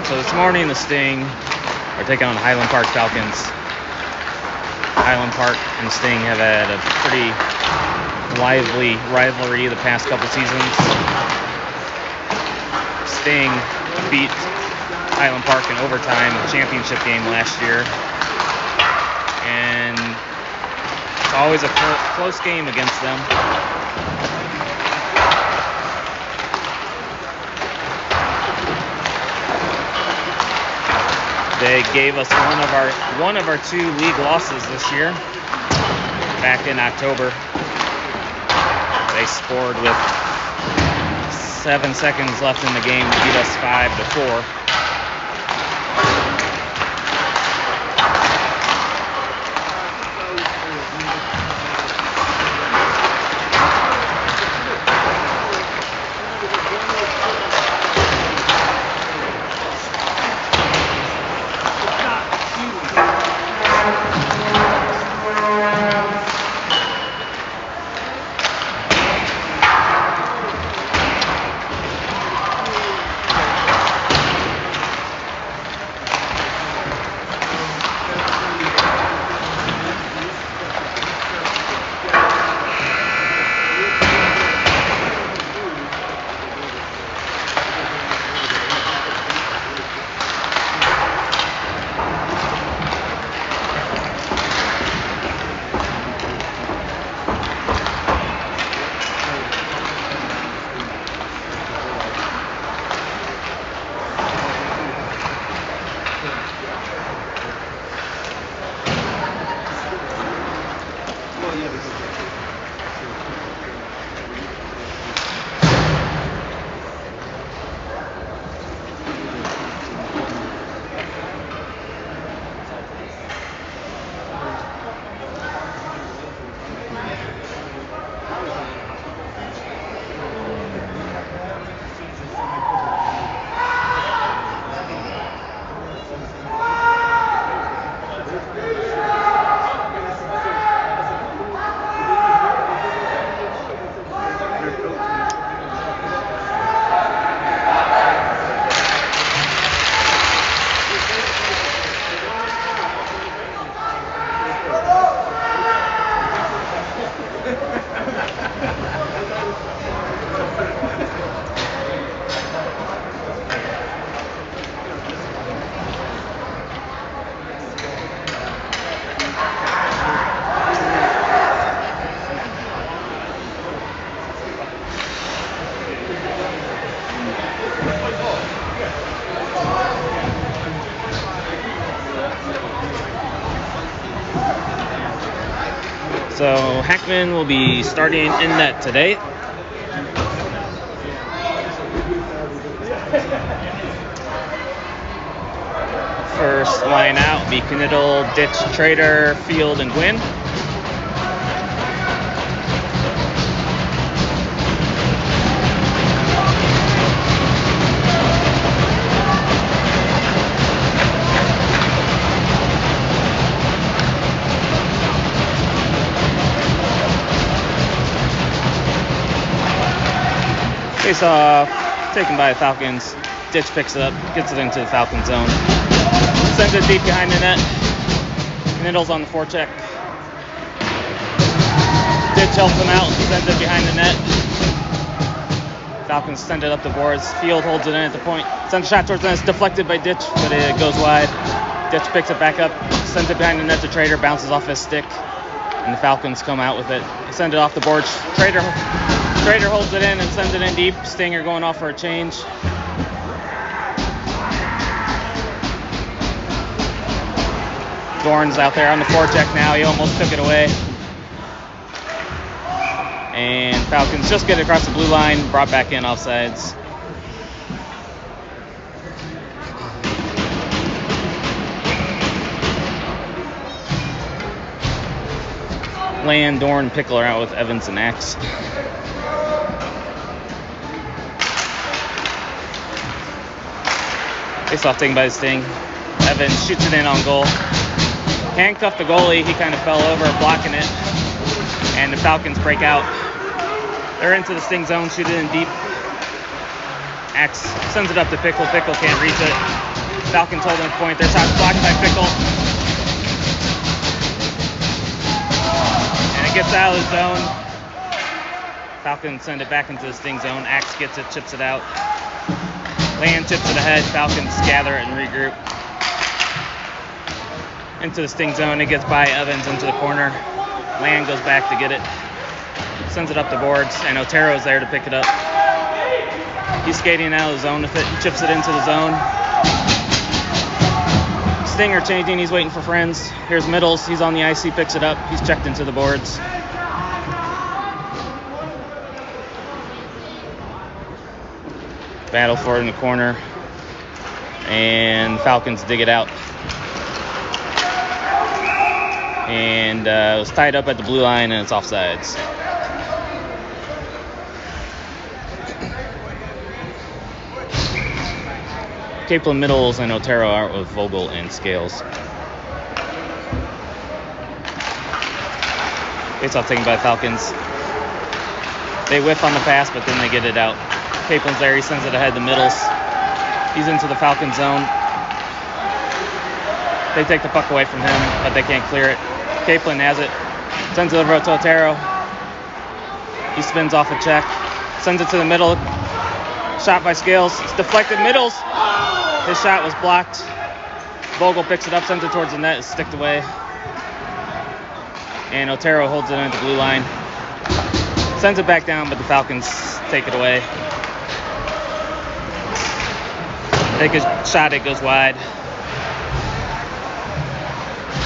So this morning the Sting are taking on the Highland Park Falcons. Highland Park and the Sting have had a pretty lively rivalry the past couple seasons. Sting beat Highland Park in overtime in the championship game last year. And it's always a close game against them. They gave us one of our 2 league losses this year. Back in October, they scored with 7 seconds left in the game to beat us 5-4. So Hackman will be starting in net today. First line out be Knittel, Ditch, Trader, Field, and Gwynn. Face off, taken by the Falcons. Ditch picks it up, gets it into the Falcon zone. Sends it deep behind the net. Knittel's on the forecheck. Ditch helps him out, sends it behind the net. Falcons send it up the boards. Field holds it in at the point. Sends a shot towards the net. It's deflected by Ditch, but it goes wide. Ditch picks it back up, sends it behind the net to Trader, bounces off his stick, and the Falcons come out with it. They send it off the boards. Trader holds it in and sends it in deep. Stinger going off for a change. Dorn's out there on the forecheck now. He almost took it away. And Falcons just get it across the blue line, brought back in offsides. Land, Dorn, Pickler out with Evans and Axe. Face-off taken by the Sting. Evans shoots it in on goal. Handcuffed the goalie. He kind of fell over, blocking it. And the Falcons break out. They're into the Sting zone, shoot it in deep. Axe sends it up to Pickle. Pickle can't reach it. Falcons holding the point. Their shot's blocked by Pickle. And it gets out of the zone. Falcons send it back into the sting zone. Axe gets it, chips it out. Land chips it ahead. Falcons gather it and regroup. Into the sting zone. It gets by Evans into the corner. Land goes back to get it. Sends it up the boards, and Otero's there to pick it up. He's skating out of the zone with it. He chips it into the zone. Stinger changing. He's waiting for friends. Here's Middles. He's on the ice. He picks it up. He's checked into the boards. Battle for it in the corner. And Falcons dig it out. And it was tied up at the blue line, and it's offsides. Capelin, Middles, and Otero are with Vogel and Scales. Face-off taken by the Falcons. They whiff on the pass, but then they get it out. Caplin's there. He sends it ahead to Middles. He's into the Falcon zone. They take the puck away from him, but they can't clear it. Caplin has it. Sends it over to Otero. He spins off a check. Sends it to the middle. Shot by Scales. It's deflected. Middles. His shot was blocked. Vogel picks it up, sends it towards the net. It's sticked away. And Otero holds it in at the blue line. Sends it back down, but the Falcons take it away. Take a shot. It goes wide.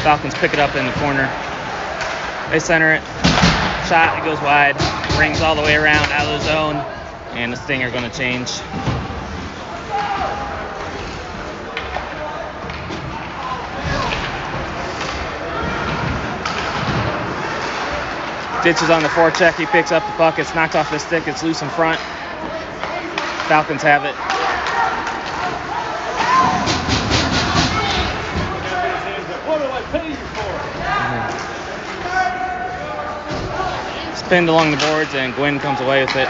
Falcons pick it up in the corner. They center it. Shot. It goes wide. Rings all the way around out of the zone. And the Sting are going to change. Ditch is on the forecheck. He picks up the puck. It's knocked off his stick. It's loose in front. Falcons have it. What do I pay you for? It's pinned along the boards, and Gwynn comes away with it.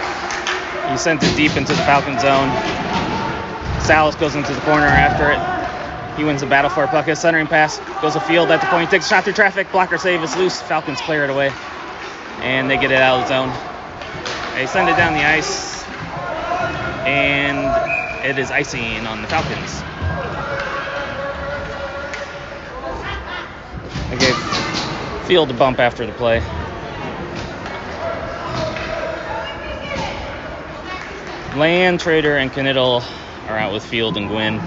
He sends it deep into the Falcon zone. Salas goes into the corner after it. He wins the battle for a puck. His centering pass goes afield at the point. Takes a shot through traffic. Blocker save is loose. Falcons clear it away. And they get it out of the zone. They send it down the ice. And it is icing on the Falcons. They gave Field a bump after the play. Land, Trader, and Knittel are out with Field and Gwynn.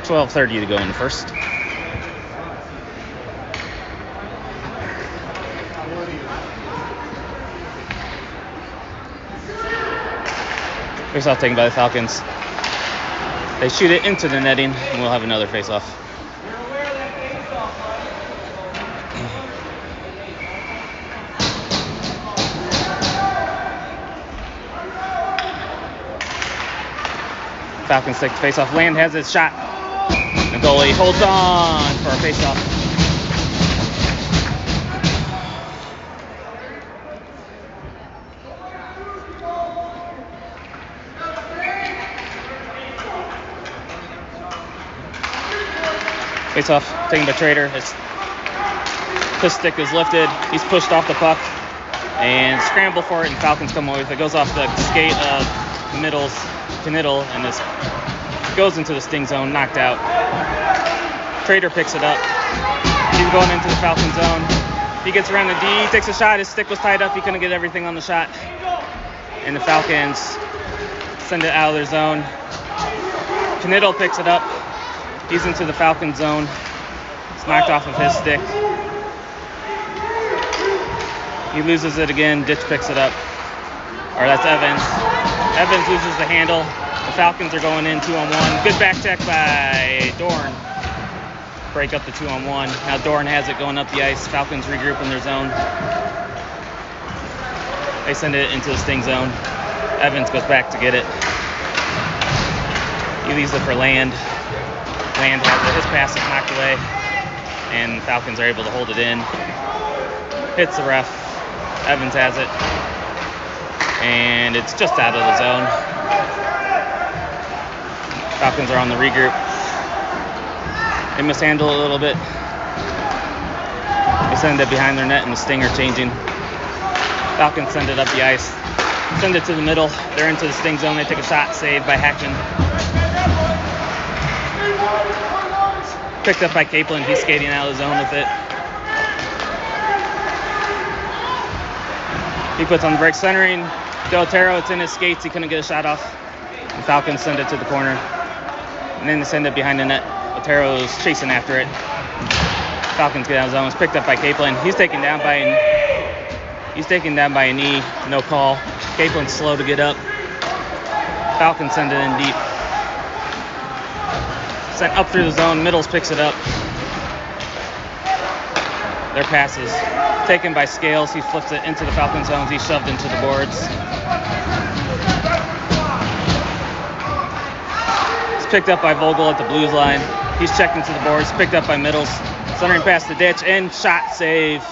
$12:30 to go in the first. Face-off taken by the Falcons. They shoot it into the netting, and we'll have another face-off. Falcons take the face-off. Land has his shot. The goalie holds on for a face-off. Face-off taken by Trader. His stick is lifted. He's pushed off the puck and scramble for it, and Falcons come away with it. Goes off the skate of Middles to Knittel, and this goes into the Sting zone, knocked out. Trader picks it up. He's going into the Falcon zone. He gets around the D. He takes a shot. His stick was tied up. He couldn't get everything on the shot. And the Falcons send it out of their zone. Knittel picks it up. He's into the Falcon zone. It's knocked off of his stick. He loses it again. Ditch picks it up. Or that's Evans. Evans loses the handle. The Falcons are going in 2-on-1. Good back check by Dorn. Break up the 2-on-1. Now Dorn has it going up the ice. Falcons regroup in their zone. They send it into the Sting zone. Evans goes back to get it. He leaves it for Land. Land has it. His pass is knocked away, and Falcons are able to hold it in. Hits the ref. Evans has it. And it's just out of the zone. Falcons are on the regroup. They mishandle it a little bit. They send it behind their net and the stinger changing. Falcons send it up the ice. Send it to the middle. They're into the sting zone. They take a shot, saved by Hackman. Picked up by Capelin. He's skating out of the zone with it. He puts on the brakes, centering. Del Otero, it's in his skates. He couldn't get a shot off. The Falcons send it to the corner. And then they send it behind the net. Otero's chasing after it. Falcons get out of the zone. It's picked up by Capelin. He's taken down by a knee. No call. Caplin's slow to get up. Falcons send it in deep. Sent up through the zone. Middles picks it up. Their passes taken by Scales. He flips it into the Falcon zones. He's shoved into the boards. It's picked up by Vogel at the Blues line. He's checked into the boards. Picked up by Middles. Centering past the ditch and shot save.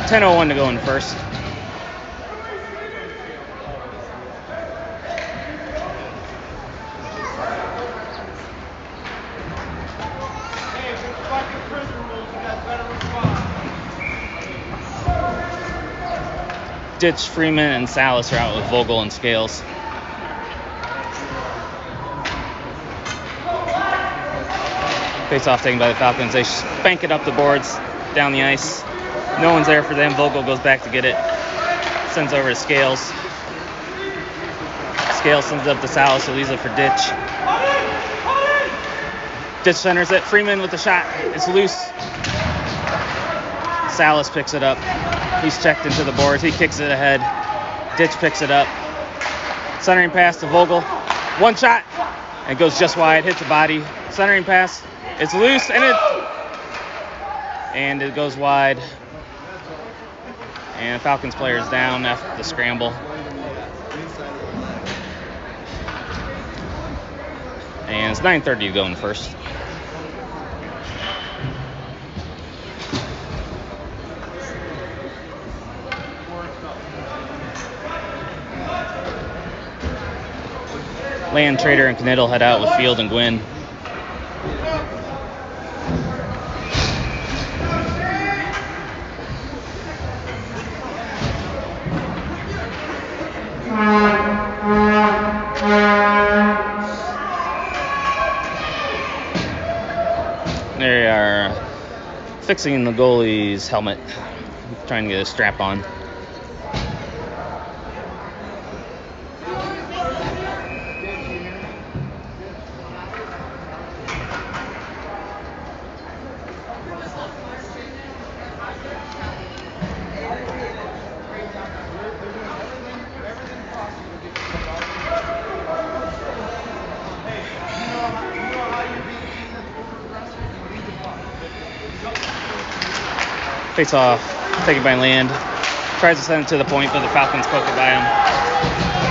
10:01 to go in first. Ditch, Freeman, and Salas are out with Vogel and Scales. Face-off taken by the Falcons. They spank it up the boards, down the ice. No one's there for them. Vogel goes back to get it. Sends over to Scales. Scales sends it up to Salas, who leaves it for Ditch. Ditch centers it. Freeman with the shot. It's loose. Salas picks it up. He's checked into the boards. He kicks it ahead. Ditch picks it up. Centering pass to Vogel. One shot. And it goes just wide. Hits the body. Centering pass. It's loose. And it goes wide. And Falcons player's down after the scramble. And it's 9:30 to go in first. Land, Trader, and Knittel head out with Field and Gwynn. They are fixing the goalie's helmet, trying to get a strap on. Face off, taken by Land. Tries to send it to the point, but the Falcons poke it by him.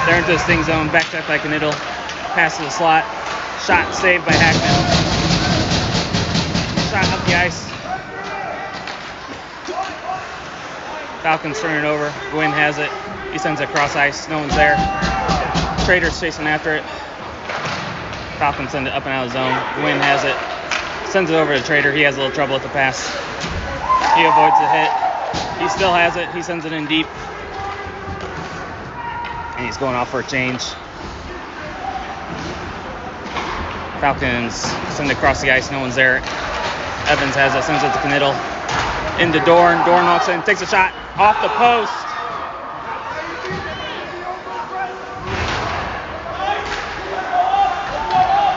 They're into the sting zone, back check by Knittel. Pass to the slot. Shot saved by Hackman. Shot up the ice. Falcons turn it over. Gwynn has it. He sends it across ice. No one's there. Trader's chasing after it. Falcons send it up and out of the zone. Gwynn has it. Sends it over to Trader. He has a little trouble with the pass. He avoids the hit. He still has it. He sends it in deep. And he's going off for a change. Falcons send it across the ice. No one's there. Evans has it. Sends it to Knittel. Into Dorn. Dorn walks in. Takes a shot. Off the post.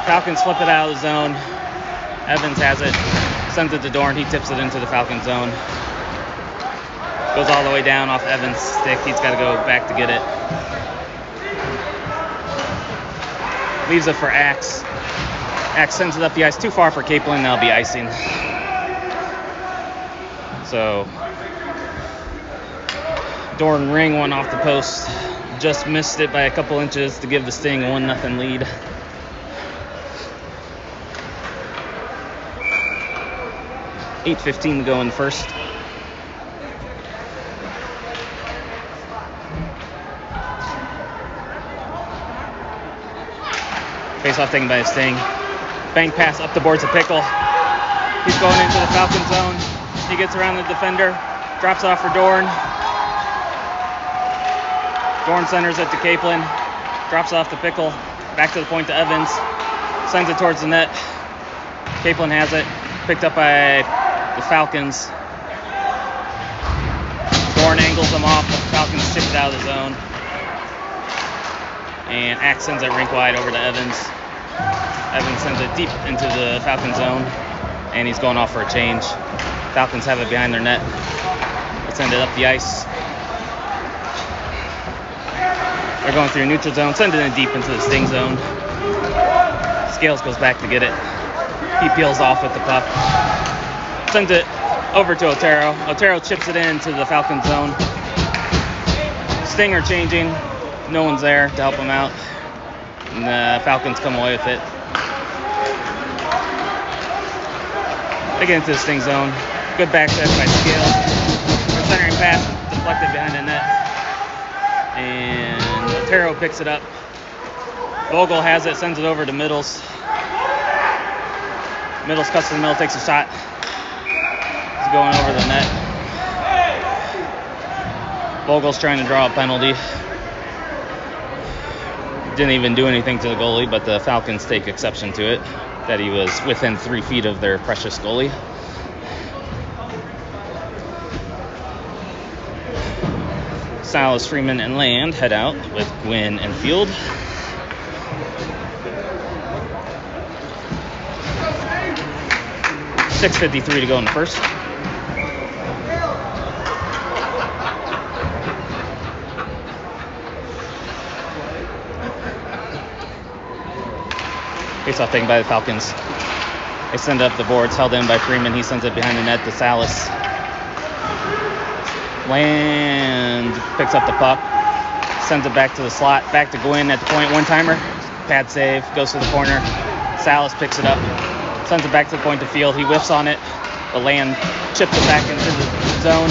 Falcons flip it out of the zone. Evans has it. Sends it to Dorn. He tips it into the Falcon zone. Goes all the way down off Evans' stick. He's got to go back to get it. Leaves it for Axe. Axe sends it up the ice. Too far for Capelin. That'll be icing. So, Dorn ring one off the post. Just missed it by a couple inches to give the Sting a 1-0 lead. $8:15 to go in the first. Face-off taken by Sting. Bank pass up the board to Pickle. He's going into the Falcon zone. He gets around the defender. Drops off for Dorn. Dorn centers it to Capelin. Drops off to Pickle. Back to the point to Evans. Sends it towards the net. Capelin has it. Picked up by the Falcons. Dorn angles them off. The Falcons chip it out of the zone. And Axe sends it rink wide over to Evans. Evans sends it deep into the Falcon zone. And he's going off for a change. Falcons have it behind their net. They send it up the ice. They're going through neutral zone. Send it in deep into the Sting zone. Scales goes back to get it. He peels off with the puck. Sends it over to Otero. Otero chips it into the Falcon zone. Stinger changing. No one's there to help him out. And the Falcons come away with it. They get into the Sting zone. Good back check by Scales. Centering pass deflected behind the net. And Otero picks it up. Vogel has it, sends it over to Middles. Middles cuts to the middle, takes a shot. He's going over the net. Vogel's trying to draw a penalty. Didn't even do anything to the goalie, but the Falcons take exception to it, that he was within 3 feet of their precious goalie. Salas, Freeman, and Land head out with Gwynn and Field. .6:53 to go in the first. Face-off taken by the Falcons. They send it up the boards, held in by Freeman. He sends it behind the net to Salas. Land picks up the puck, sends it back to the slot, back to Gwynn at the point. One-timer, pad save, goes to the corner. Salas picks it up, sends it back to the point to Field. He whiffs on it, but Land chips it back into the zone.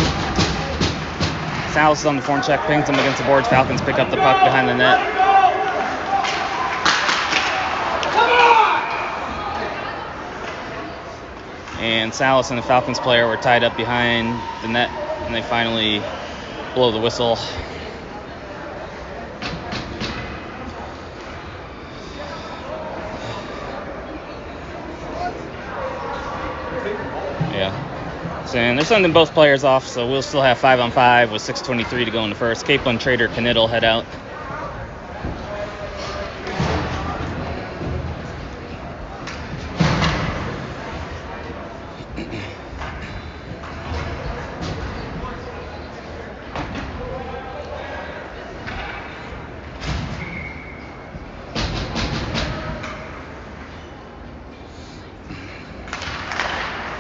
Salas is on the forecheck, pings him against the boards. Falcons pick up the puck behind the net. And Salas and the Falcons player were tied up behind the net, and they finally blow the whistle. Yeah. So, and they're sending both players off, so we'll still have 5-on-5 with 6:23 to go in the first. Capelin, Trader, Knittel head out.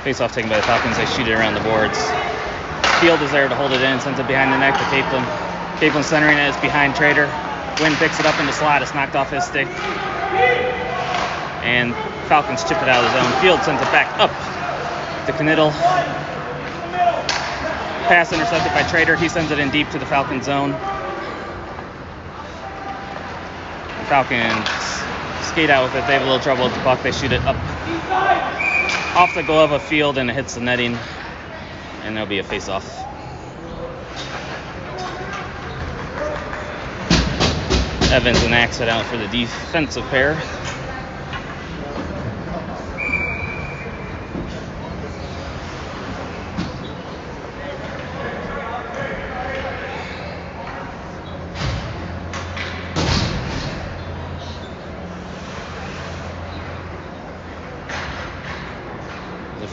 Face-off taken by the Falcons. They shoot it around the boards. Field is there to hold it in, sends it behind the neck to Capelin. Capelin centering it. It's behind Trader. Gwynn picks it up in the slot. It's knocked off his stick. And Falcons chip it out of the zone. Field sends it back up to Knittel. Pass intercepted by Trader. He sends it in deep to the Falcon zone. Falcons skate out with it. They have a little trouble with the puck. They shoot it up off the glove of Field, and it hits the netting, and there'll be a face-off. Evans and Axe head out for the defensive pair.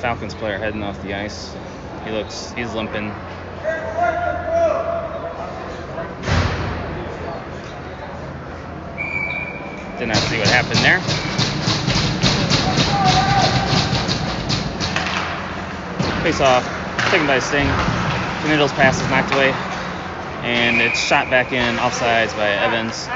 Falcons player heading off the ice. He's limping. Did not see what happened there. Face off, taken by Sting. Knittel's pass is knocked away, and it's shot back in offsides by Evans.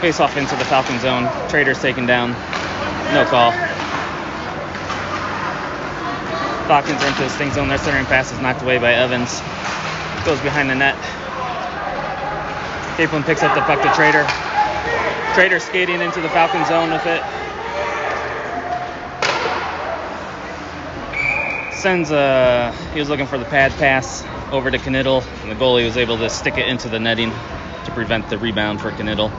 Face off into the Falcon zone. Trader's taken down. No call. Falcons are into the Sting zone. Their centering pass is knocked away by Evans. Goes behind the net. Capelin picks up the puck to Trader. Trader skating into the Falcon zone with it. Sends he was looking for the pad pass over to Knittel, and the goalie was able to stick it into the netting to prevent the rebound for Knittel.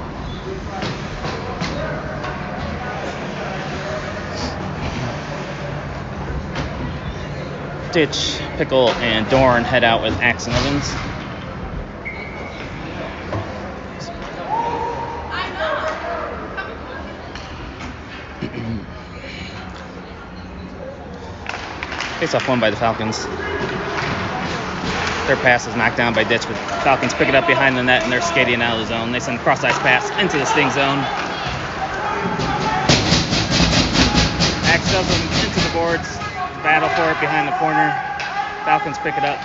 Ditch, Pickle, and Dorn head out with Axe and Evans. Face off won by the Falcons. Their pass is knocked down by Ditch, but Falcons pick it up behind the net and they're skating out of the zone. They send cross-ice pass into the Sting zone. Axe does them into the boards. Battle for it behind the corner. Falcons pick it up.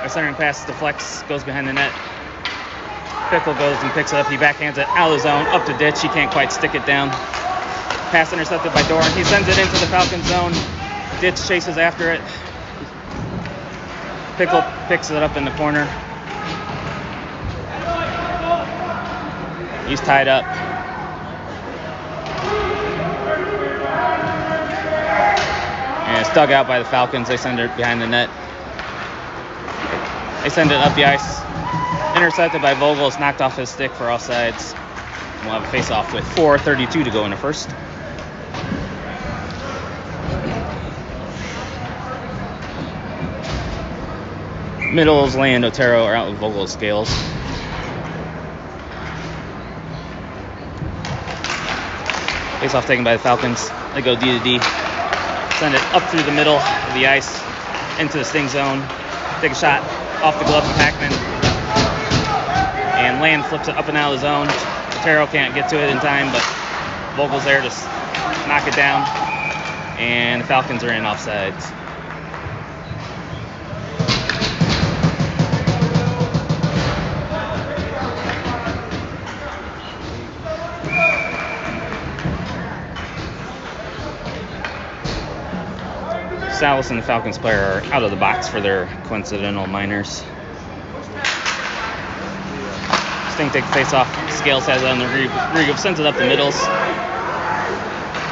Our centering pass deflects, goes behind the net. Pickle goes and picks it up. He backhands it out of the zone, up to Ditch. He can't quite stick it down. Pass intercepted by Dorn. He sends it into the Falcon zone. Ditch chases after it. Pickle picks it up in the corner. He's tied up. And it's dug out by the Falcons. They send it behind the net. They send it up the ice. Intercepted by Vogel. It's knocked off his stick for offsides. We'll have a face-off with 4:32 to go in the first. Middles, Land, Otero are out with Vogel's scales. Face-off taken by the Falcons. They go D to D. Send it up through the middle of the ice into the Sting zone. Take a shot off the glove of Hackman. And Land flips it up and out of the zone. Otero can't get to it in time, but Vogel's there to knock it down. And the Falcons are in offsides. Salas and the Falcons player are out of the box for their coincidental minors. Sting takes the face off. Scales has it on the regroup, sends it up the Middles.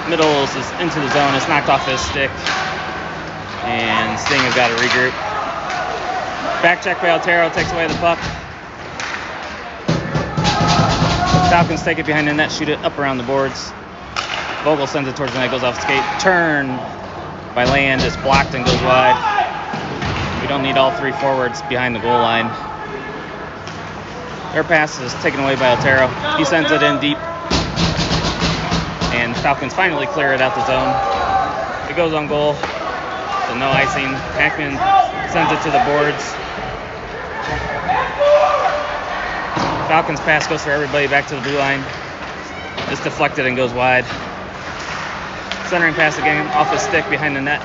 Middles is into the zone. It's knocked off his stick. And Sting has got to regroup. Back check by Otero, takes away the puck. Falcons take it behind the net, shoot it up around the boards. Vogel sends it towards the net, goes off skate. Turn by Land is blocked and goes wide. We don't need all three forwards behind the goal line. Their pass is taken away by Otero. He sends it in deep. And Falcons finally clear it out the zone. It goes on goal. So no icing. Hackman sends it to the boards. Falcons pass goes for everybody back to the blue line. It's deflected and goes wide. Centering pass again off his stick behind the net.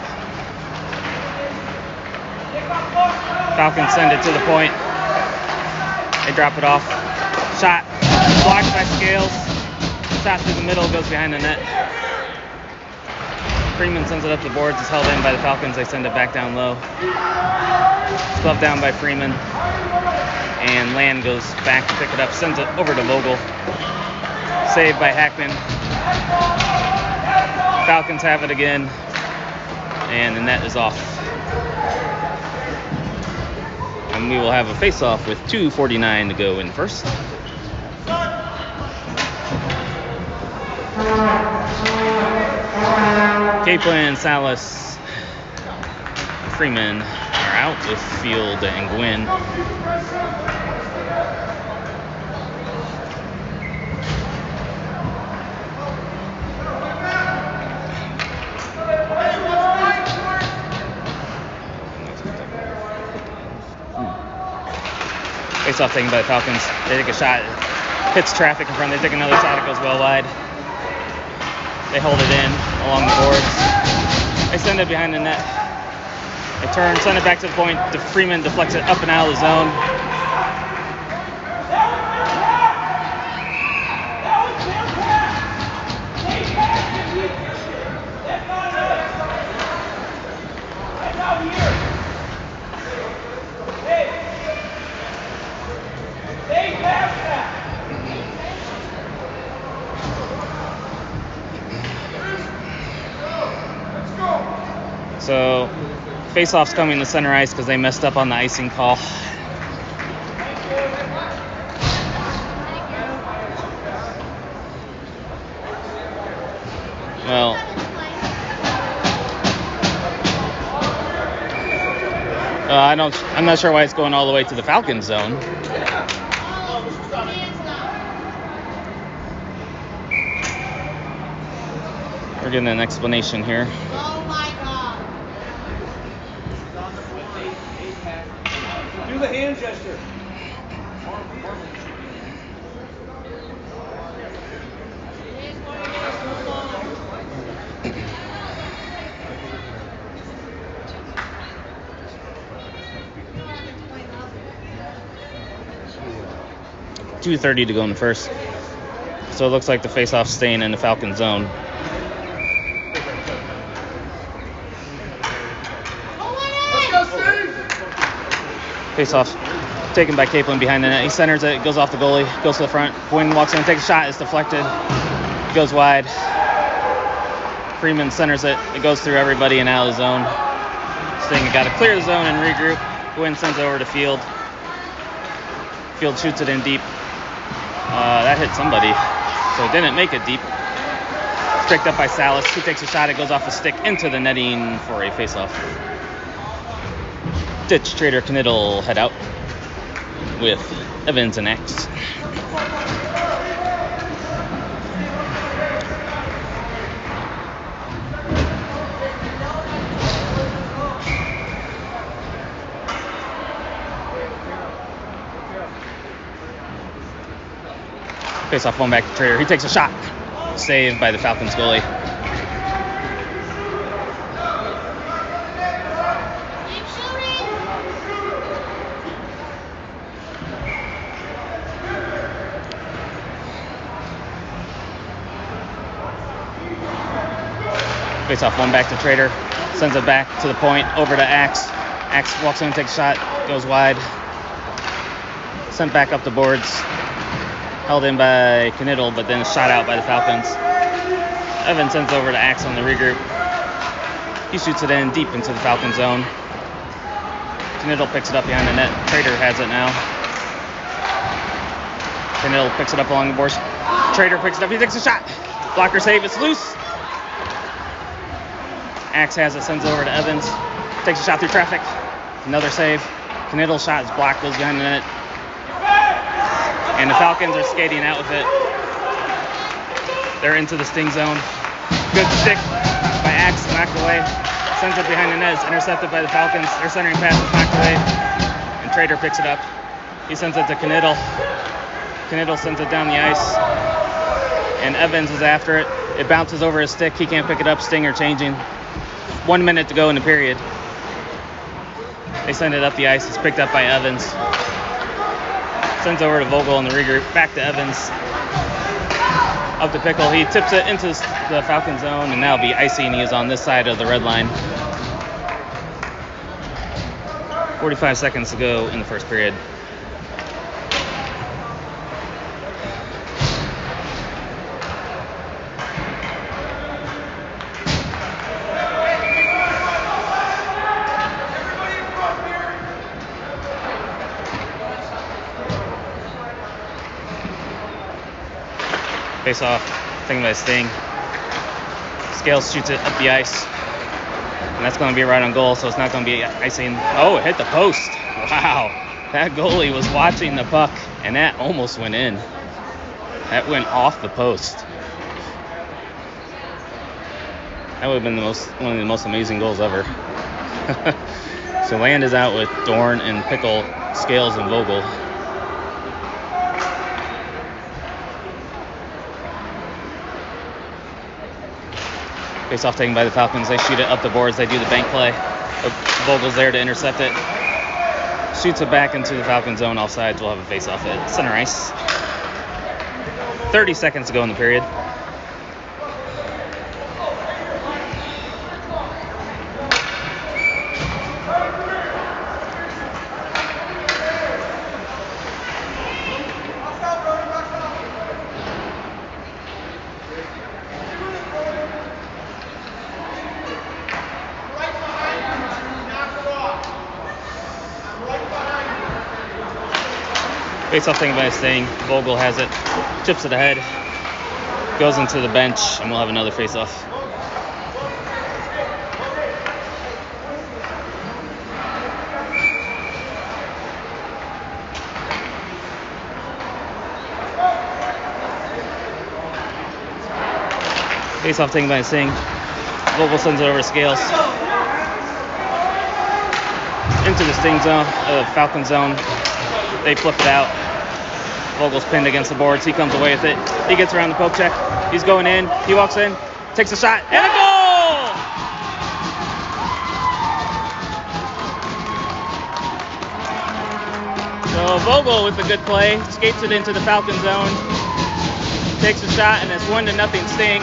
Falcons send it to the point. They drop it off. Shot blocked by Scales. Shot through the middle, goes behind the net. Freeman sends it up the boards. It's held in by the Falcons. They send it back down low. It's gloved down by Freeman. And Land goes back to pick it up. Sends it over to Vogel. Saved by Hackman. Falcons have it again, and the net is off. And we will have a face-off with 2:49 to go in first. Capelin, Salas, Freeman are out with Field and Gwynn. Face-off taken by the Falcons. They take a shot. It hits traffic in front. They take another shot. It goes well wide. They hold it in along the boards. They send it behind the net. They turn, send it back to the point. Freeman deflects it up and out of the zone. So face-off's coming to center ice because they messed up on the icing call. Well, I'm not sure why it's going all the way to the Falcons zone. We're getting an explanation here. Oh my God. Do the hand gesture. .2:30 to go in the first. So it looks like the face-off's staying in the Falcon zone. Let's go, Steve. Face-off taken by Capelin behind the net. He centers it, goes off the goalie, goes to the front. Boyden walks in and takes a shot. It's deflected. It goes wide. Freeman centers it. It goes through everybody and out of the zone. Sting got to clear the zone and regroup. Boyden sends it over to Field. Field shoots it in deep. That hit somebody, so it didn't make it deep. It's picked up by Salas. He takes a shot. It goes off a stick into the netting for a face-off. Ditch, Trader, Knittel head out with Evans and X. Face-off one back to Trader. He takes a shot. Saved by the Falcons goalie. Keep shooting. Face-off one back to Trader. Sends it back to the point. Over to Axe. Axe walks in and takes a shot. Goes wide. Sent back up the boards. Held in by Knittel, but then shot out by the Falcons. Evans sends over to Axe on the regroup. He shoots it in deep into the Falcon zone. Knittel picks it up behind the net. Trader has it now. Knittel picks it up along the boards. Trader picks it up. He takes a shot. Blocker save. It's loose. Axe has it. Sends it over to Evans. Takes a shot through traffic. Another save. Knittel's shot is blocked. Goes behind the net. And the Falcons are skating out with it. They're into the Sting zone. Good stick by Axe, knocked away. Sends it behind the net. It's intercepted by the Falcons. Their centering pass is knocked away. And Trader picks it up. He sends it to Knittel. Knittel sends it down the ice. And Evans is after it. It bounces over his stick. He can't pick it up. Stinger changing. 1 minute to go in the period. They send it up the ice. It's picked up by Evans. Sends over to Vogel in the regroup. Back to Evans. Up to Pickle. He tips it into the Falcon zone, and now be icing. He is on this side of the red line. 45 seconds to go in the first period. Face off, taken by Sting. Scales shoots it up the ice. And that's going to be right on goal, so it's not going to be icing. Oh, it hit the post. Wow. That goalie was watching the puck, and that almost went in. That went off the post. That would have been one of the most amazing goals ever. So Land is out with Dorn and Pickle, Scales, and Vogel. Face-off taken by the Falcons. They shoot it up the boards. They do the bank play. Vogel's there to intercept it. Shoots it back into the Falcon zone. Offsides. We'll have a face-off at center ice. 30 seconds to go in the period. Face-off taken by Sting. Vogel has it. Chips it ahead. Goes into the bench, and we'll have another face-off. Face-off taken by Singh. Vogel sends it over to Scales. Into the Sting zone, Falcon zone. They flip it out. Vogel's pinned against the boards. He comes away with it. He gets around the poke check. He's going in. He walks in, takes a shot, and a goal! So Vogel with the good play, skates it into the Falcon zone, takes a shot, and it's 1-0 Sting.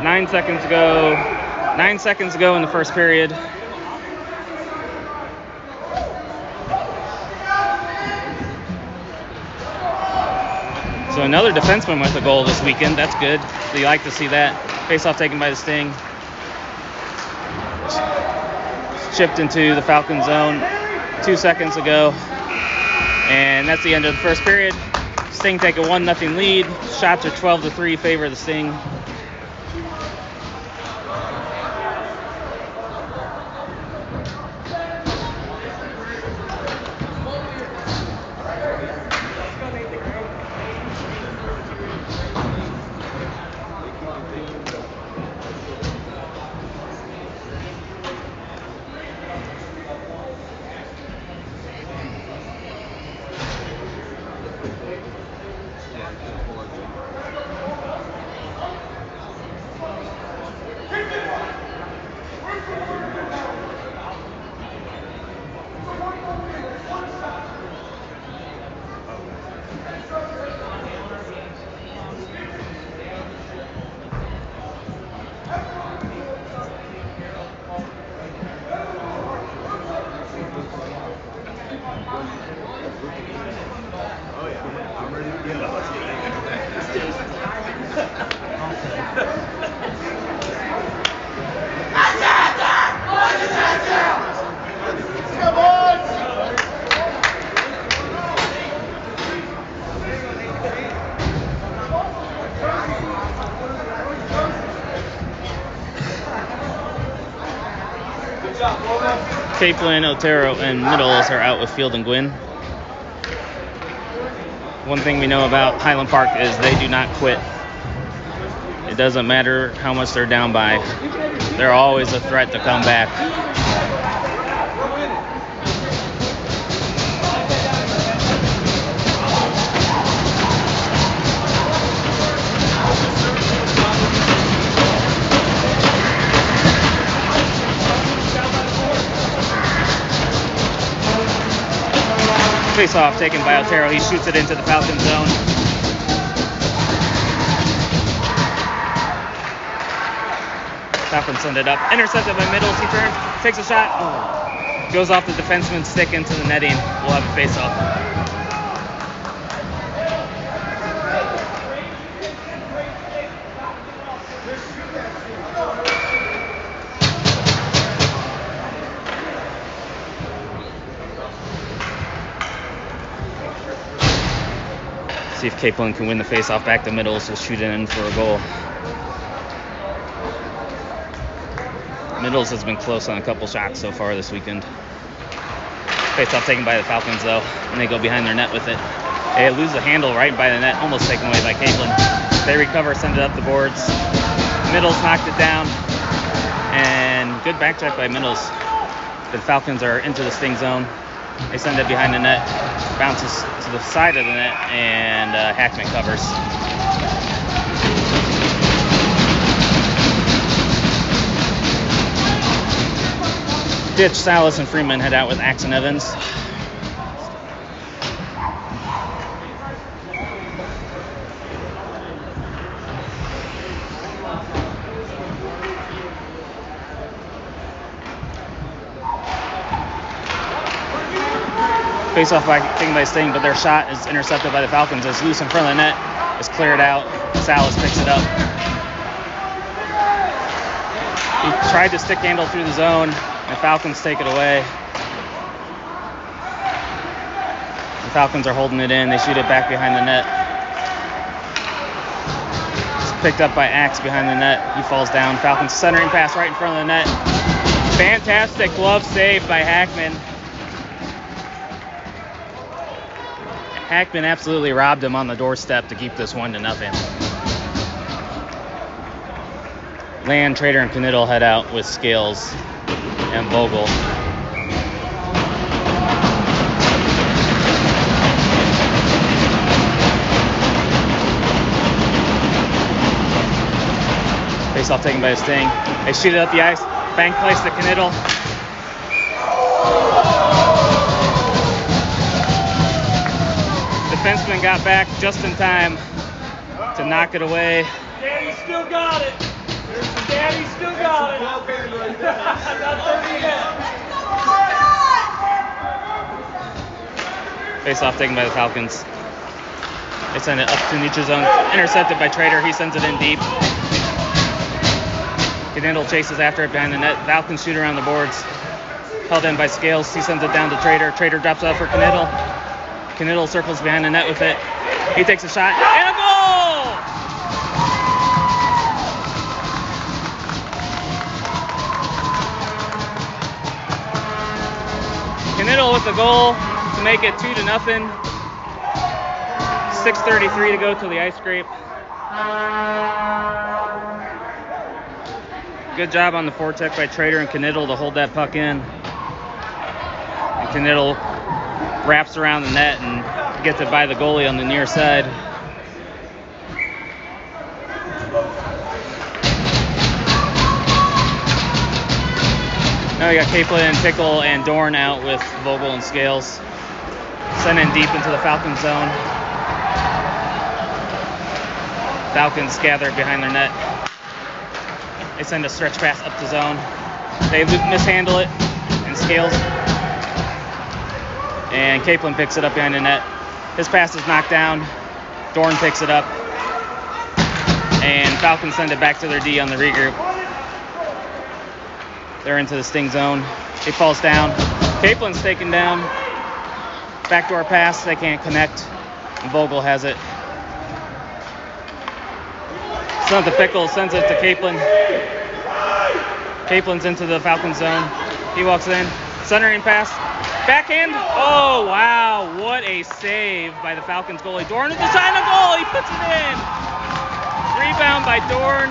Nine seconds to go in the first period. So another defenseman with a goal this weekend. That's good. So you like to see that. Face-off taken by the Sting. Chipped into the Falcon zone 2 seconds ago. And that's the end of the first period. Sting take a 1-0 lead. Shots are 12-3 favor the Sting. Capelin, Otero, and Middles are out with Field and Gwynn. One thing we know about Highland Park is they do not quit. It doesn't matter how much they're down by. They're always a threat to come back. Face-off taken by Otero. He shoots it into the Falcon zone. Falcons send it up. Intercepted by Middles. He turns, takes a shot. Oh. Goes off the defenseman's stick into the netting. We'll have a face-off. See if Capelin can win the face-off back to Middles. He'll shoot it in for a goal. Middles has been close on a couple shots so far this weekend. Face-off taken by the Falcons, though, and they go behind their net with it. They lose the handle right by the net, almost taken away by Capelin. They recover, send it up the boards. Middles knocked it down, and good back check by Middles. The Falcons are into the Sting zone. They send it behind the net, bounces to the side of the net, and Hackman covers. Ditch, Salas, and Freeman head out with Axe and Evans. Face-off taken by Sting, but their shot is intercepted by the Falcons. It's loose in front of the net. is cleared out. Salas picks it up. He tried to stick handle through the zone, and Falcons take it away. The Falcons are holding it in. They shoot it back behind the net. It's picked up by Axe behind the net. He falls down. Falcons centering pass right in front of the net. Fantastic glove save by Hackman. Hackman absolutely robbed him on the doorstep to keep this 1-0. Land, Trader, and Knittel head out with Scales and Vogel. Face-off taken by the Sting. They shoot it up the ice. Bank place to Knittel. Defenseman got back just in time to knock it away. Daddy still got it. Daddy still got it. Not 30 yet. Face-off taken by the Falcons. They send it up to neutral zone. Intercepted by Trader. He sends it in deep. Knittel chases after it behind the net. Falcons shoot around the boards. Held in by Scales. He sends it down to Trader. Trader drops it up for Knittel. Knittel circles behind the net with it. He takes a shot. And a goal! Knittel with the goal to make it 2-0. 6:33 to go to the ice scrape. Good job on the forecheck by Trader and Knittel to hold that puck in. And Knittel wraps around the net and gets it by the goalie on the near side. Now we got Kaplan, Pickle, and Dorn out with Vogel and Scales. Sent in deep into the Falcons zone. Falcons gather behind their net. They send a stretch pass up the zone. They mishandle it, and Scales. And Kaplan picks it up behind the net. His pass is knocked down. Dorn picks it up. And Falcons send it back to their D on the regroup. They're into the Sting zone. He falls down. Kaplan's taken down. Backdoor pass. They can't connect. And Vogel has it. Sends it to Pickle. Sends it to Kaplan. Kaplan's into the Falcons zone. He walks in. Centering pass. Backhand. Oh, wow. What a save by the Falcons goalie. Dorn with the shot and a goal. He puts it in. Rebound by Dorn.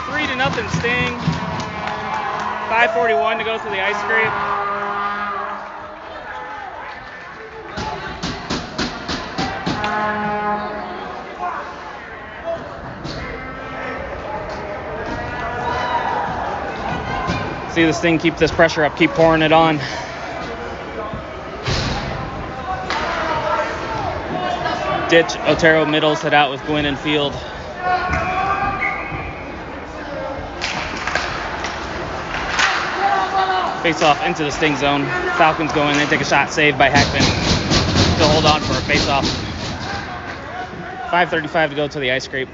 3-0 Sting. 5:41 to go to the ice scrape. See the Sting keep this pressure up, keep pouring it on. Ditch, Otero, Middles head out with Gwynn and Field. Face off into the Sting zone. Falcons go in, they take a shot, saved by Hackman. They'll hold on for a face off. 5:35 to go to the ice scrape.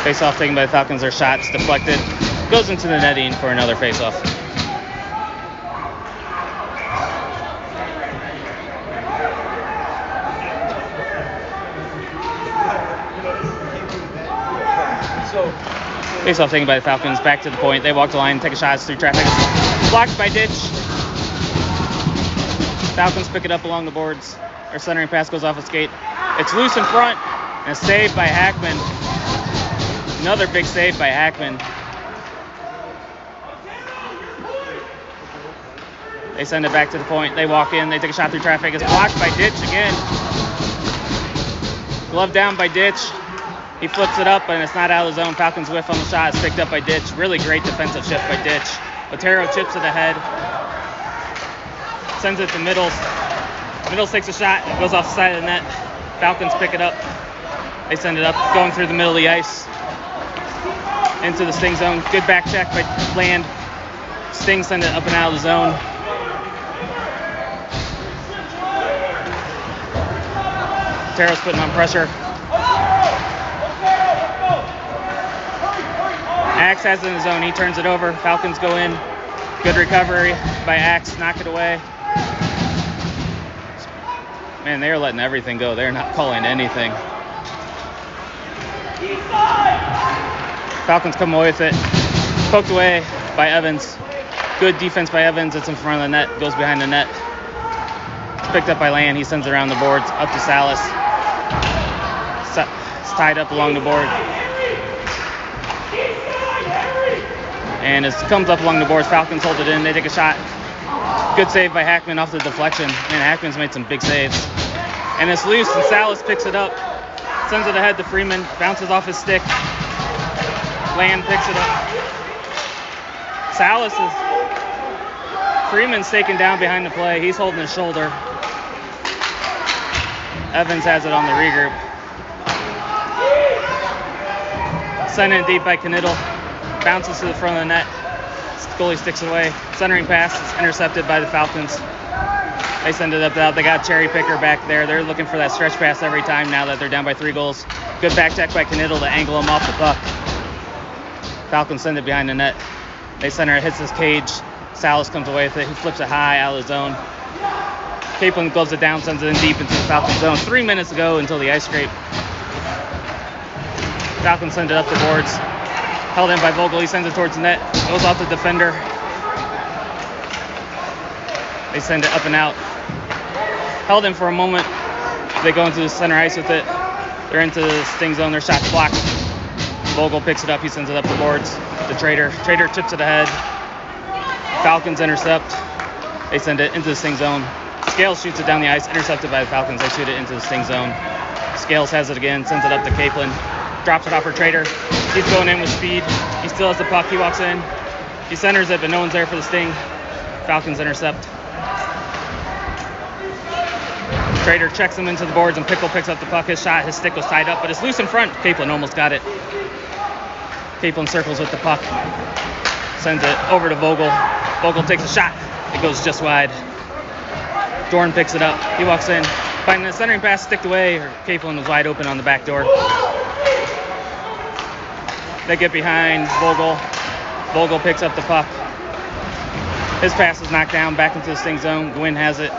Face-off taken by the Falcons. Their shots deflected. Goes into the netting for another face-off. Face-off taken by the Falcons. Back to the point. They walk the line, take a shot through traffic. Blocked by Ditch. Falcons pick it up along the boards. Their centering pass goes off a skate. It's loose in front and a save by Hackman. Another big save by Hackman. They send it back to the point. They walk in. They take a shot through traffic. It's blocked by Ditch again. Glove down by Ditch. He flips it up, and it's not out of the zone. Falcons whiff on the shot. It's picked up by Ditch. Really great defensive shift by Ditch. Otero chips it ahead. Sends it to Middles. Middle takes a shot, goes off the side of the net. Falcons pick it up. They send it up, going through the middle of the ice into the Sting zone. Good back check by Land. Sting send it up and out of the zone. Taro's putting on pressure. Axe has it in the zone. He turns it over. Falcons go in. Good recovery by Axe. Knock it away. Man, they're letting everything go. They're not calling anything. Falcons come away with it. Poked away by Evans. Good defense by Evans. It's in front of the net. Goes behind the net. It's picked up by Land. He sends it around the boards. Up to Salas. It's tied up along the board. And as it comes up along the boards, Falcons hold it in. They take a shot. Good save by Hackman off the deflection. Man, Hackman's made some big saves. And it's loose, and Salas picks it up. Sends it ahead to Freeman. Bounces off his stick. Land picks it up. Salas is... Freeman's taken down behind the play. He's holding his shoulder. Evans has it on the regroup. Sent in deep by Knittel. Bounces to the front of the net. Goalie sticks away. Centering pass is intercepted by the Falcons. They send it up out. They got Cherry Picker back there. They're looking for that stretch pass every time now that they're down by 3 goals. Good back check by Knittel to angle him off the puck. Falcons send it behind the net. They center it, hits his cage. Salas comes away with it. He flips it high out of the zone. Capelin gloves it down, sends it in deep into the Falcon zone. 3 minutes to go until the ice scrape. Falcons send it up the boards. Held in by Vogel. He sends it towards the net. Goes off the defender. They send it up and out. Held in for a moment. They go into the center ice with it. They're into the Sting zone. Their shot's blocked. Vogel picks it up. He sends it up the boards. The Trader chips it ahead. Falcons intercept. They send it into the Sting zone. Scales shoots it down the ice. Intercepted by the Falcons. They shoot it into the Sting zone. Scales has it again. Sends it up to Capelin. Drops it off for Trader. He's going in with speed. He still has the puck. He walks in. He centers it, but no one's there for the Sting. Falcons intercept. Trader checks him into the boards, and Pickle picks up the puck. His shot, his stick was tied up, but it's loose in front. Capelin almost got it. Capelin circles with the puck. Sends it over to Vogel. Vogel takes a shot. It goes just wide. Dorn picks it up. He walks in. Finding the centering pass sticked away. Capelin was wide open on the back door. They get behind Vogel. Vogel picks up the puck. His pass is knocked down back into the Sting zone. Gwynn has it.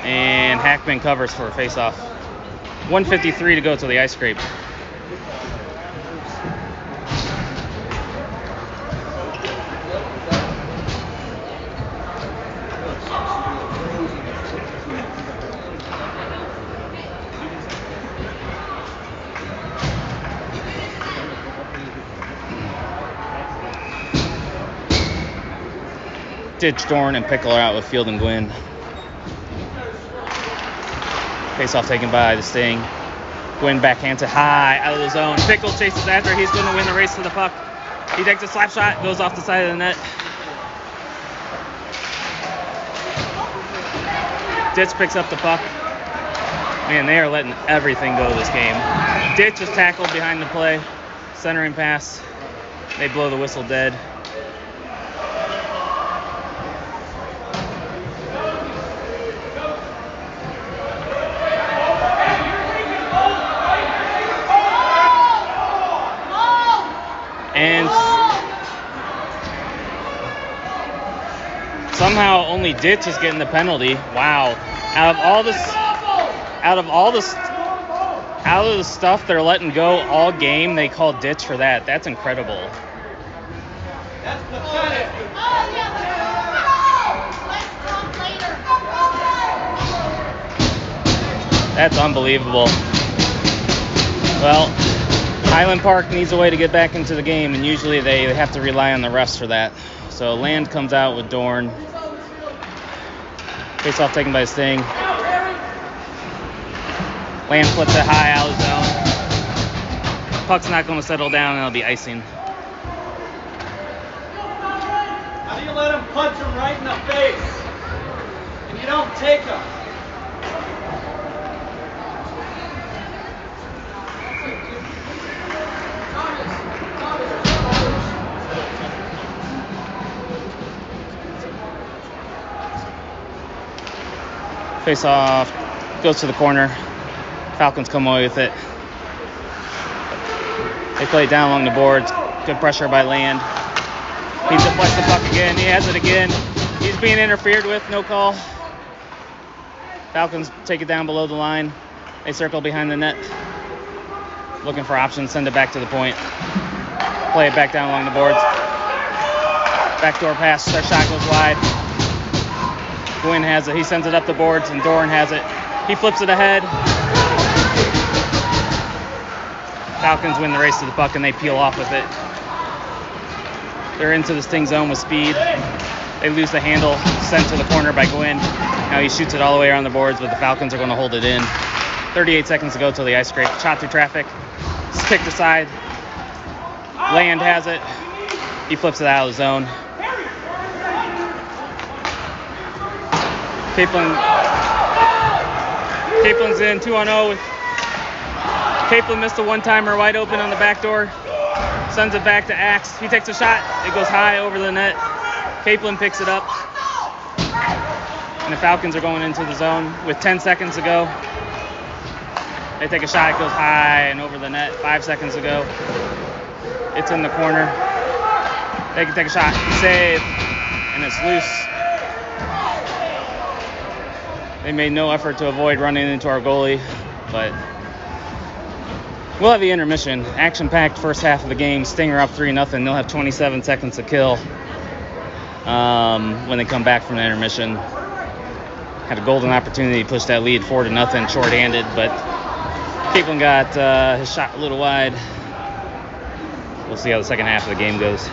And Hackman covers for a face-off. 1:53 to go till the ice scrape. Ditch, Dorn, and Pickle are out with Field and Gwynn. Face-off taken by the Sting. Gwynn backhands it high out of the zone. Pickle chases after. He's going to win the race to the puck. He takes a slap shot, goes off the side of the net. Ditch picks up the puck. Man, they are letting everything go this game. Ditch is tackled behind the play. Centering pass. They blow the whistle dead. And somehow only Ditch is getting the penalty. Wow. Out of the stuff they're letting go all game, they call Ditch for that. That's incredible. That's pathetic. That's unbelievable. Well, Highland Park needs a way to get back into the game, and usually they have to rely on the refs for that. So Land comes out with Dorn. Face-off taken by Sting. Land flips it high out of the zone. Puck's not going to settle down, and it'll be icing. How do you let him punch him right in the face? You don't take them. Face off, goes to the corner. Falcons come away with it. They play it down along the boards. Good pressure by Land. He deflects the puck again. He has it again. He's being interfered with. No call. Falcons take it down below the line. They circle behind the net. Looking for options. Send it back to the point. Play it back down along the boards. Backdoor pass. Their shot goes wide. Gwynn has it. He sends it up the boards, and Doran has it. He flips it ahead. Falcons win the race to the puck, and they peel off with it. They're into the sting zone with speed. They lose the handle, sent to the corner by Gwynn. Now he shoots it all the way around the boards, but the Falcons are going to hold it in. 38 seconds to go till the ice scrape. Shot through traffic. It's kicked aside. Land has it. He flips it out of the zone. Caplin's in 2-on-0. Caplin missed a one-timer wide open on the back door. Sends it back to Axe. He takes a shot. It goes high over the net. Caplin picks it up. And the Falcons are going into the zone with 10 seconds to go. They take a shot. It goes high and over the net. 5 seconds to go. It's in the corner. They can take a shot. Save. And it's loose. They made no effort to avoid running into our goalie, but we'll have the intermission. Action-packed first half of the game. Stinger up 3-0. They'll have 27 seconds to kill when they come back from the intermission. Had a golden opportunity to push that lead 4-0 short-handed, but Caitlin got his shot a little wide. We'll see how the second half of the game goes.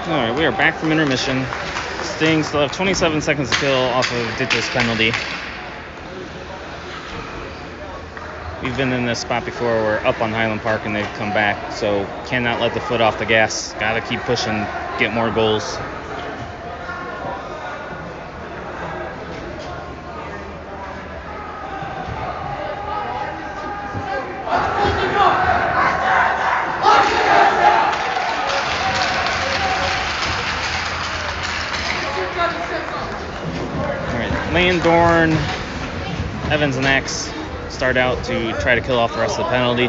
Alright, we are back from intermission. Sting still have 27 seconds to kill off of Ditch's penalty. We've been in this spot before. We're up on Highland Park and they've come back, so cannot let the foot off the gas. Gotta keep pushing, get more goals. Lane, Dorn, Evans, and Axe start out to try to kill off the rest of the penalty.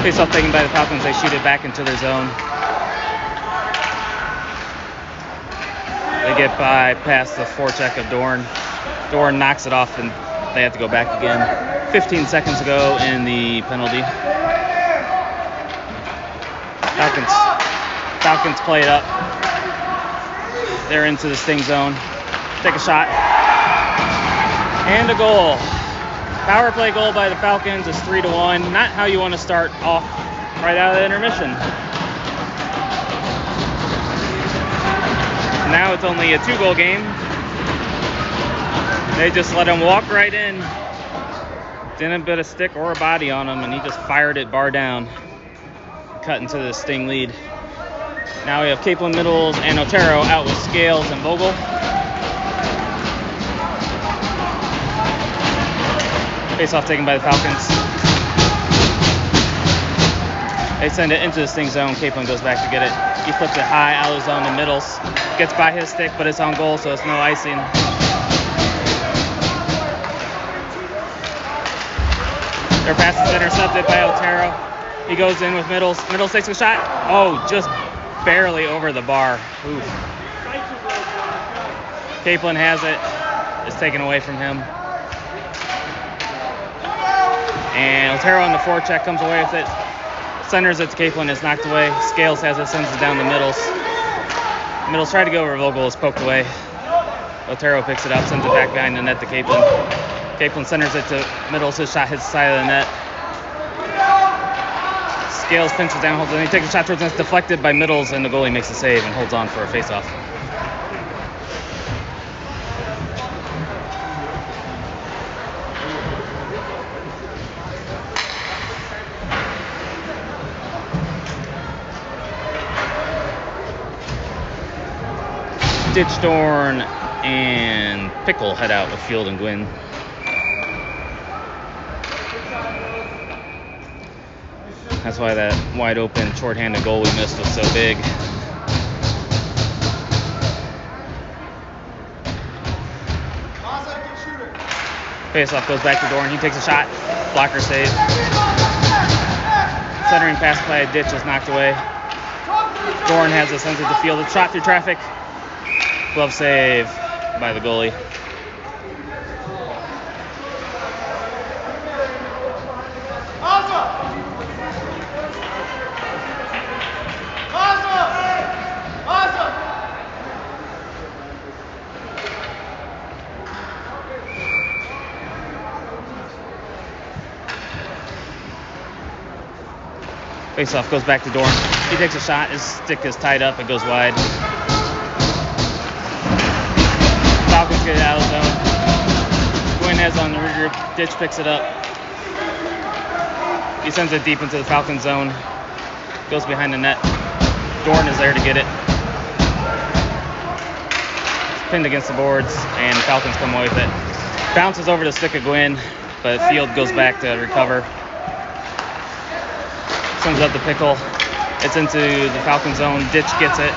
Face-off taken by the Falcons. They shoot it back into their zone. They get by past the forecheck of Dorn. Dorn knocks it off and they have to go back again. 15 seconds ago in the penalty. Falcons play it up. They're into the Sting zone. Take a shot. And a goal. Power play goal by the Falcons is 3-1. Not how you want to start off right out of the intermission. Now it's only a 2-goal game. They just let him walk right in. Didn't put a stick or a body on him, and he just fired it bar down. Cut into the Sting lead. Now we have Capelin, Middles, and Otero out with Scales and Vogel. Face-off taken by the Falcons. They send it into the Sting zone. Capelin goes back to get it. He flips it high out of the zone to Middles. Gets by his stick, but it's on goal, so it's no icing. Their pass is intercepted by Otero. He goes in with Middles. Middles takes a shot. Oh, just barely over the bar. Oof. Capelin has it. It's taken away from him. And Otero on the forecheck comes away with it. Centers it to Capelin, it's knocked away. Scales has it, sends it down the Middles. Middles tried to go over Vogel, is poked away. Otero picks it up, sends it back behind the net to Capelin. Capelin centers it to Middles, his shot hits the side of the net. Scales pinches down, holds it, and he takes a shot towards the net, deflected by Middles, and the goalie makes a save and holds on for a face-off. Ditch, Dorn, and Pickle head out with Field and Gwynn. That's why that wide open, short-handed goal we missed was so big. Face-off goes back to Dorn. He takes a shot. Blocker save. Centering pass by a Ditch is knocked away. Dorn has it, sends it to Field. It's shot through traffic. Glove save by the goalie. Face-off goes back to Dorn. He takes a shot. His stick is tied up. It goes wide. Falcons get it out of the zone. Guinez on the regroup. Ditch picks it up. He sends it deep into the Falcons zone. Goes behind the net. Dorn is there to get it. It's pinned against the boards, and the Falcons come away with it. Bounces over the stick of Gwynn, but Field goes back to recover. Sends up the Pickle. It's into the Falcon zone. Ditch gets it.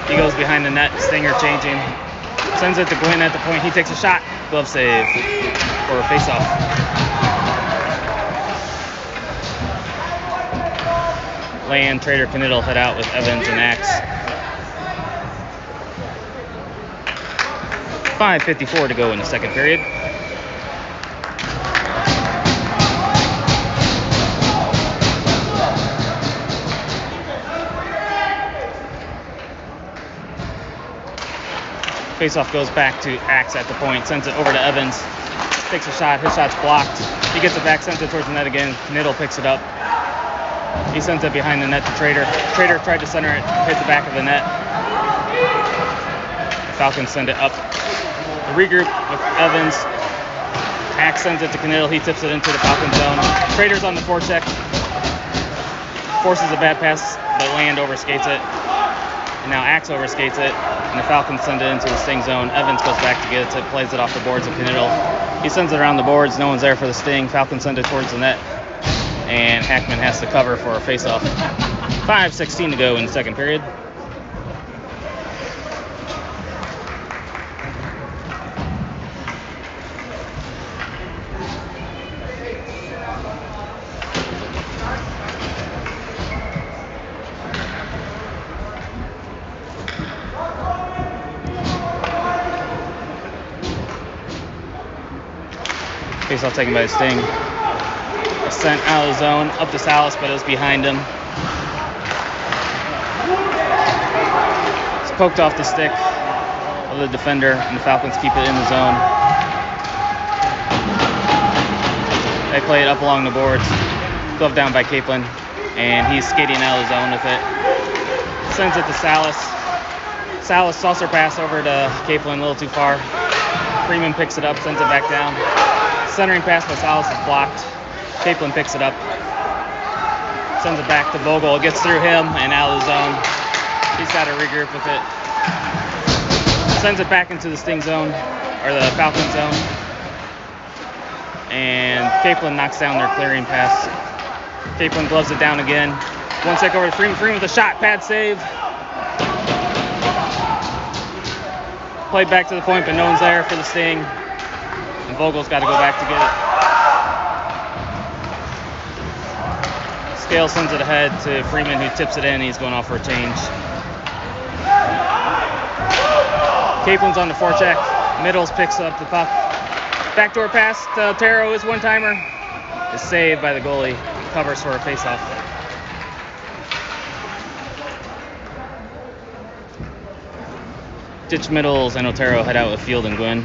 He goes behind the net. Stinger changing. Sends it to Gwynn at the point. He takes a shot. Glove save for a face-off. Land, Trader, Knittle head out with Evans and Axe. 5:54 to go in the second period. Faceoff goes back to Axe at the point, sends it over to Evans, takes a shot, his shot's blocked. He gets it back, sends it towards the net again. Knittel picks it up. He sends it behind the net to Trader. Trader tried to center it, hit the back of the net. The Falcons send it up. The regroup with Evans. Axe sends it to Knittel. He tips it into the Falcon zone. Trader's on the forecheck. Forces a bad pass, but Land overskates it. And now Axe overskates it, and the Falcons send it into the Sting zone. Evans goes back to get it, plays it off the boards of Knittel. He sends it around the boards. No one's there for the Sting. Falcons send it towards the net, and Hackman has to cover for a face-off. 5:16 to go in the second period. Faceoff taken by the Sting. Sent out of the zone, up to Salas, but it was behind him. It's poked off the stick of the defender, and the Falcons keep it in the zone. They play it up along the boards. Glove down by Kaplan, and he's skating out of the zone with it. Sends it to Salas. Salas saucer pass over to Kaplan, a little too far. Freeman picks it up, sends it back down. Centering pass by Salas is blocked. Kaplan picks it up, sends it back to Vogel. It gets through him and out of the zone. He's got to regroup with it. Sends it back into the Sting zone, or the Falcon zone. And Kaplan knocks down their clearing pass. Kaplan gloves it down again. One sec over to Freeman. Freeman with a shot, pad save. Played back to the point, but no one's there for the Sting. And Vogel's got to go back to get it. Scale sends it ahead to Freeman, who tips it in. He's going off for a change. Kaplan's on the forecheck. Middles picks up the puck. Backdoor pass to Otero, his one-timer is saved by the goalie. He covers for a face-off. Ditch Middles and Otero head out with Field and Gwynn.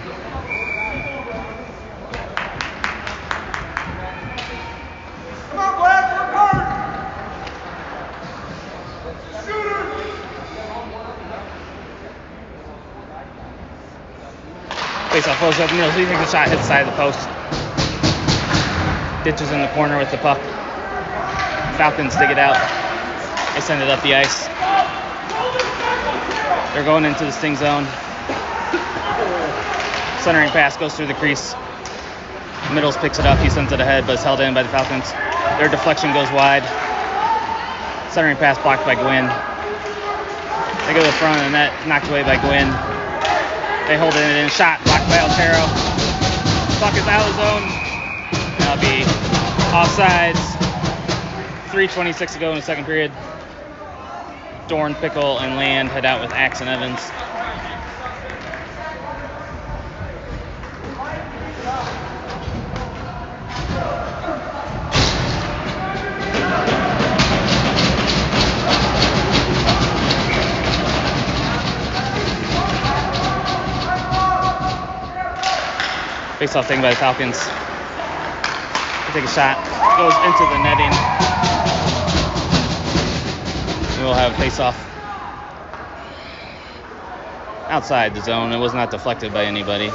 Face-off goes up the middle. He takes a shot, hits the side of the post. Ditch is in the corner with the puck. Falcons dig it out. They send it up the ice. They're going into the Sting zone. Centering pass goes through the crease. Middles picks it up. He sends it ahead, but it's held in by the Falcons. Their deflection goes wide. Centering pass blocked by Gwynn. They go to the front of the net, knocked away by Gwynn. They hold it in, shot blocked by Otero. Puck is out of the zone. That'll be offsides. 3:26 to go in the second period. Dorn, Pickle, and Land head out with Axe and Evans. Face-off taken by the Falcons. They take a shot, goes into the netting. We'll have a face-off outside the zone. It was not deflected by anybody.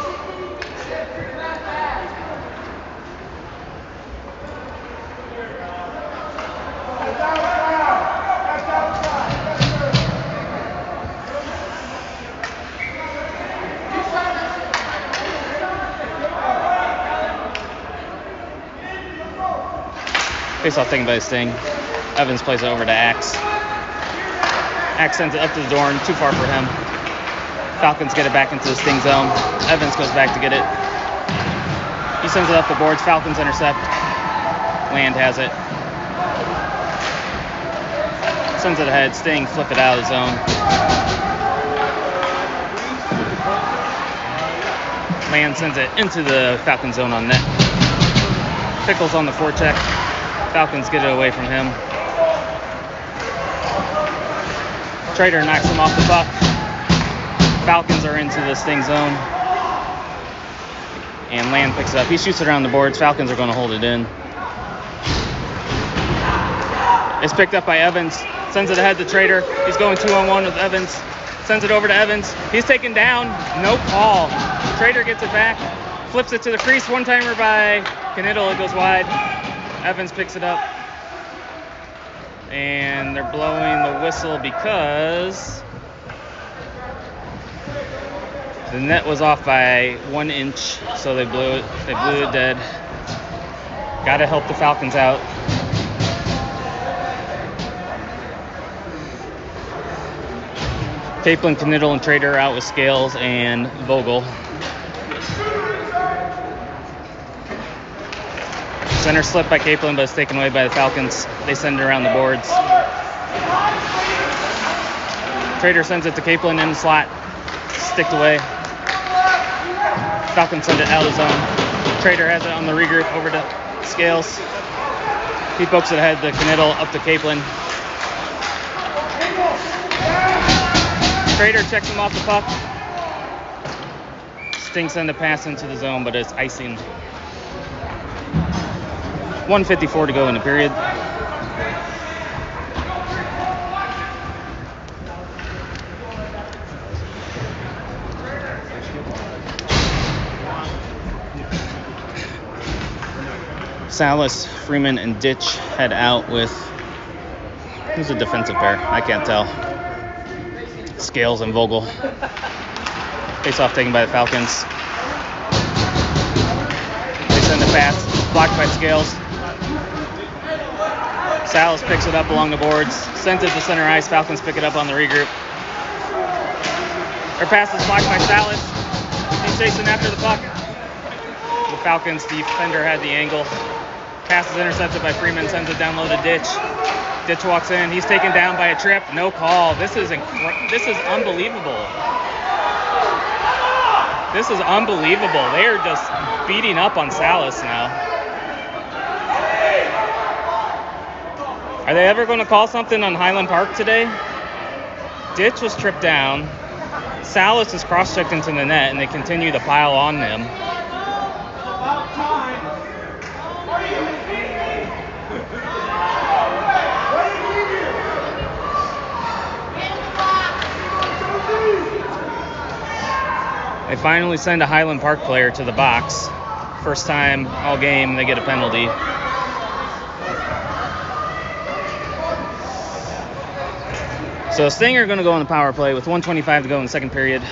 Face-off taken by the Sting. Evans plays it over to Axe. Axe sends it up to the Dorn, too far for him. Falcons get it back into the Sting zone. Evans goes back to get it. He sends it up the boards. Falcons intercept. Land has it. Sends it ahead. Sting flip it out of the zone. Land sends it into the Falcon zone on net. Pickles on the forecheck. Falcons get it away from him. Trader knocks him off the puck. Falcons are into the Sting zone. And Land picks it up. He shoots it around the boards. Falcons are going to hold it in. It's picked up by Evans. Sends it ahead to Trader. He's going 2-on-1 with Evans. Sends it over to Evans. He's taken down. No call. Trader gets it back. Flips it to the crease. One-timer by Knittel. It goes wide. Evans picks it up. And they're blowing the whistle because the net was off by 1 inch, so they blew it. They blew it dead. Got to help the Falcons out. Kaplan, Knittel, and Trader are out with Scales and Vogel. Center slip by Kaplan, but it's taken away by the Falcons. They send it around the boards. Trader sends it to Kaplan in the slot. Sticked away. Falcons send it out of zone. Trader has it on the regroup over to Scales. He pokes it ahead to Knittel, up to Kaplan. Trader checks him off the puck. Sting send a pass into the zone, but it's icing. 1:54 to go in the period. Salas, Freeman, and Ditch head out with, who's a defensive pair? I can't tell. Scales and Vogel. Face-off taken by the Falcons. They send the pass, blocked by Scales. Salas picks it up along the boards, sends it to center ice. Falcons pick it up on the regroup. Their pass is blocked by Salas. He's chasing after the puck. The Falcons defender had the angle. Pass is intercepted by Freeman, sends it down low to Ditch. Ditch walks in. He's taken down by a trip. No call. This is unbelievable. This is unbelievable. They are just beating up on Salas now. Are they ever going to call something on Highland Park today? Ditch was tripped down. Salas is cross-checked into the net, and they continue to pile on them. They finally send a Highland Park player to the box. First time all game they get a penalty. So Sting are going to go on the power play with 1:25 to go in the second period. Do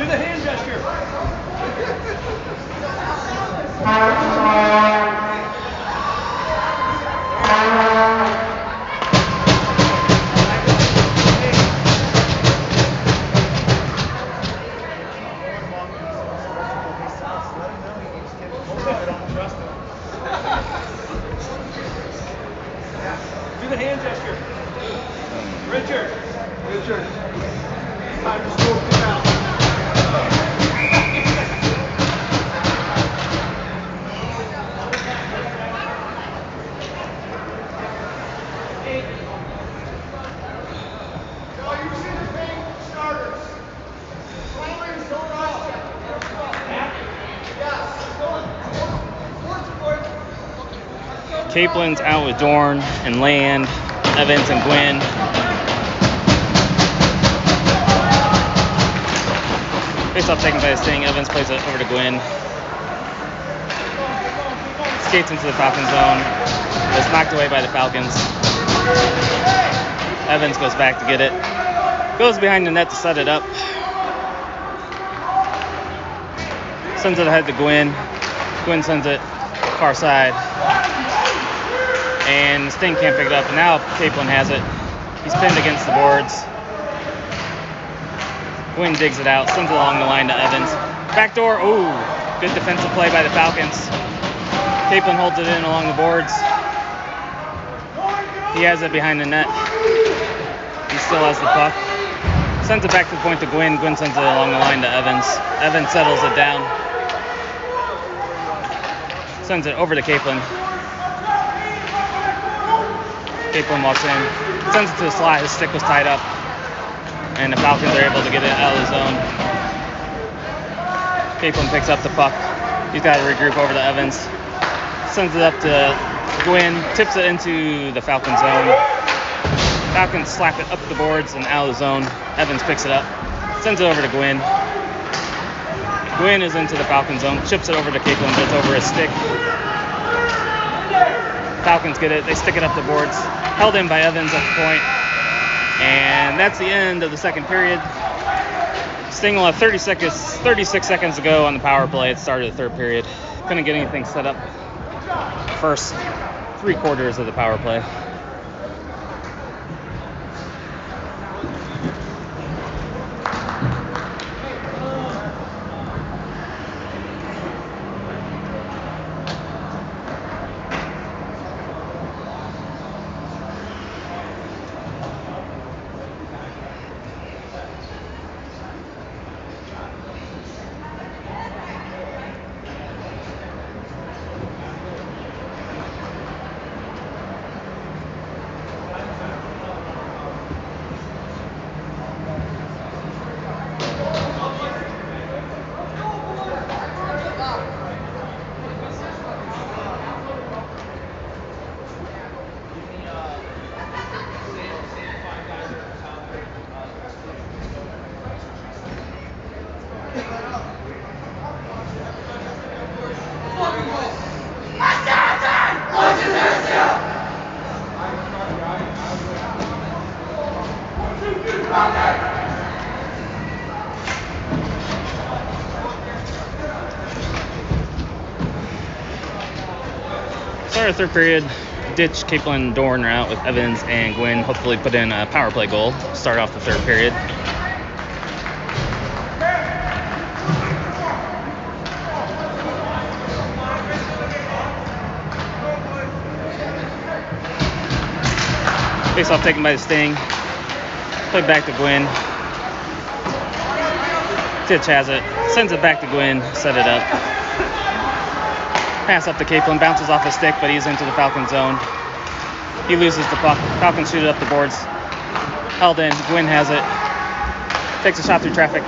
the hand gesture. Do the hand gesture. Richard. Time to stroke him out. Kaplan's out with Dorn and Land, Evans and Gwynn. Face-off taken by Sting. Evans plays it over to Gwynn. Skates into the Falcon zone. It's knocked away by the Falcons. Evans goes back to get it. Goes behind the net to set it up. Sends it ahead to Gwynn. Gwynn sends it far side. And Sting can't pick it up. And now Kaplan has it. He's pinned against the boards. Gwynn digs it out, sends it along the line to Evans. Backdoor. Ooh, good defensive play by the Falcons. Kaplan holds it in along the boards. He has it behind the net. still has the puck. Sends it back to the point to Gwynn. Gwynn sends it along the line to Evans. Evans settles it down. Sends it over to Capelin. Capelin walks in. Sends it to the slot. His stick was tied up. And the Falcons are able to get it out of the zone. Capelin picks up the puck. He's got to regroup over to Evans. Sends it up to Gwynn. Tips it into the Falcon zone. Falcons slap it up the boards and out of the zone. Evans picks it up. Sends it over to Gwynn. Gwynn is into the Falcon zone. Chips it over to Capelin, but it's over his stick. Falcons get it. They stick it up the boards. Held in by Evans at the point. And that's the end of the second period. Sting will have 36 seconds to go on the power play. It started the third period. Couldn't get anything set up first 3 quarters of the power play. Start of third period. Ditch, Capelin, Dorn are out with Evans and Gwynn. Hopefully put in a power play goal. Start off the third period. Face off taken by the Sting. Played back to Gwynn. Ditch has it. Sends it back to Gwynn. Set it up. Pass up to Capelin. Bounces off his stick, but he's into the Falcon zone. He loses the puck. Falcons shoot it up the boards. Held in. Gwynn has it. Takes a shot through traffic.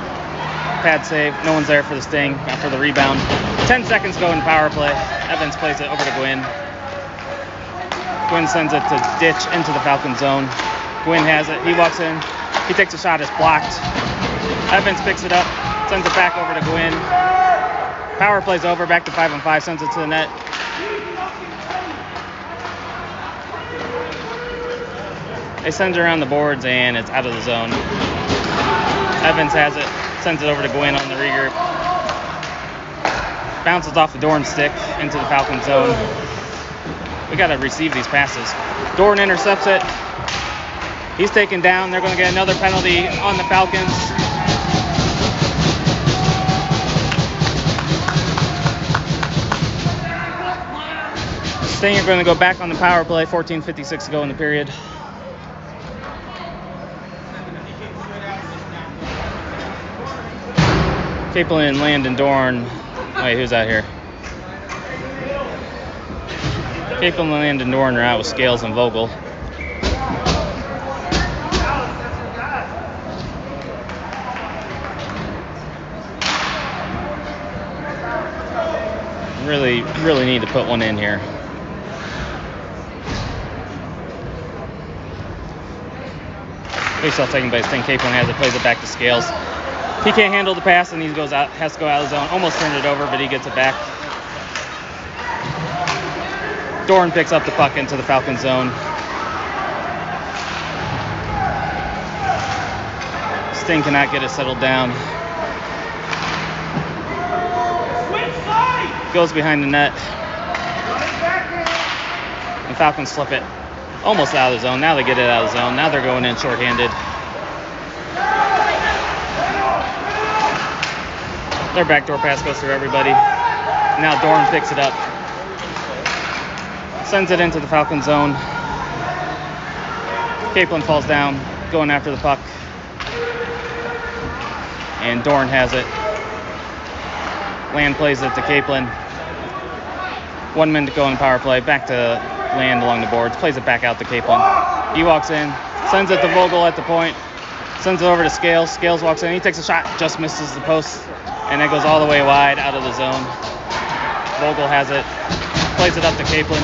Pad save. No one's there for the Sting after the rebound. 10 seconds go in power play. Evans plays it over to Gwynn. Gwynn sends it to Ditch into the Falcon zone. Gwynn has it. He walks in. He takes a shot. It's blocked. Evans picks it up. Sends it back over to Gwynn. Power play's over. Back to 5-on-5. Sends it to the net. They send it around the boards, and it's out of the zone. Evans has it. Sends it over to Gwynn on the regroup. Bounces off the Dorn stick into the Falcon zone. We got to receive these passes. Dorn intercepts it. He's taken down. They're going to get another penalty on the Falcons. Sting are going to go back on the power play. 14:56 to go in the period. Capelin, Landon, Dorn. Wait, who's out here? Capelin, Landon, Dorn are out with Scales and Vogel. Really need to put one in here. Faceoff taken by Sting. Capelin has it, plays it back to Scales. He can't handle the pass, and he goes out, has to go out of the zone. Almost turned it over, but he gets it back. Dorn picks up the puck into the Falcon zone. Sting cannot get it settled down. Goes behind the net. And Falcons slip it almost out of the zone. Now they get it out of the zone. Now they're going in shorthanded. Their backdoor pass goes through everybody. Now Dorn picks it up. Sends it into the Falcon zone. Capelin falls down. going after the puck. And Dorn has it. Land plays it to Capelin. 1 minute to go on the power play. Back to Land along the boards. Plays it back out to Capelin. He walks in. Sends it to Vogel at the point. Sends it over to Scales. Scales walks in. He takes a shot. Just misses the post. And that goes all the way wide out of the zone. Vogel has it. Plays it up to Capelin.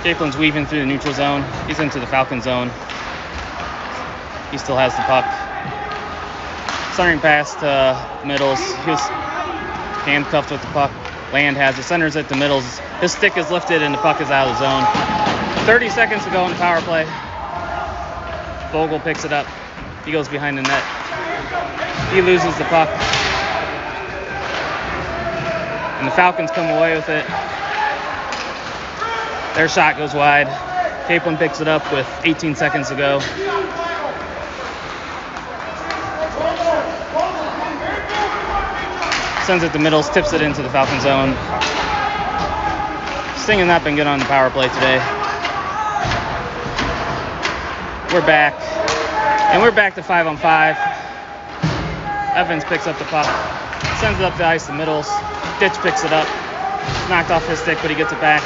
Capelin's weaving through the neutral zone. He's into the Falcon zone. He still has the puck. Centering pass to Middles. He was handcuffed with the puck. Land has it. Centers it to Middles. His stick is lifted and the puck is out of the zone. 30 seconds to go in the power play. Vogel picks it up. He goes behind the net. He loses the puck. And the Falcons come away with it. Their shot goes wide. Capelin picks it up with 18 seconds to go. Sends it to Middles, tips it into the Falcon zone. Sting has not been good on the power play today. We're back. And we're back to 5-on-5. Evans picks up the puck. Sends it up the ice to Middles. Ditch picks it up. Knocked off his stick, but he gets it back.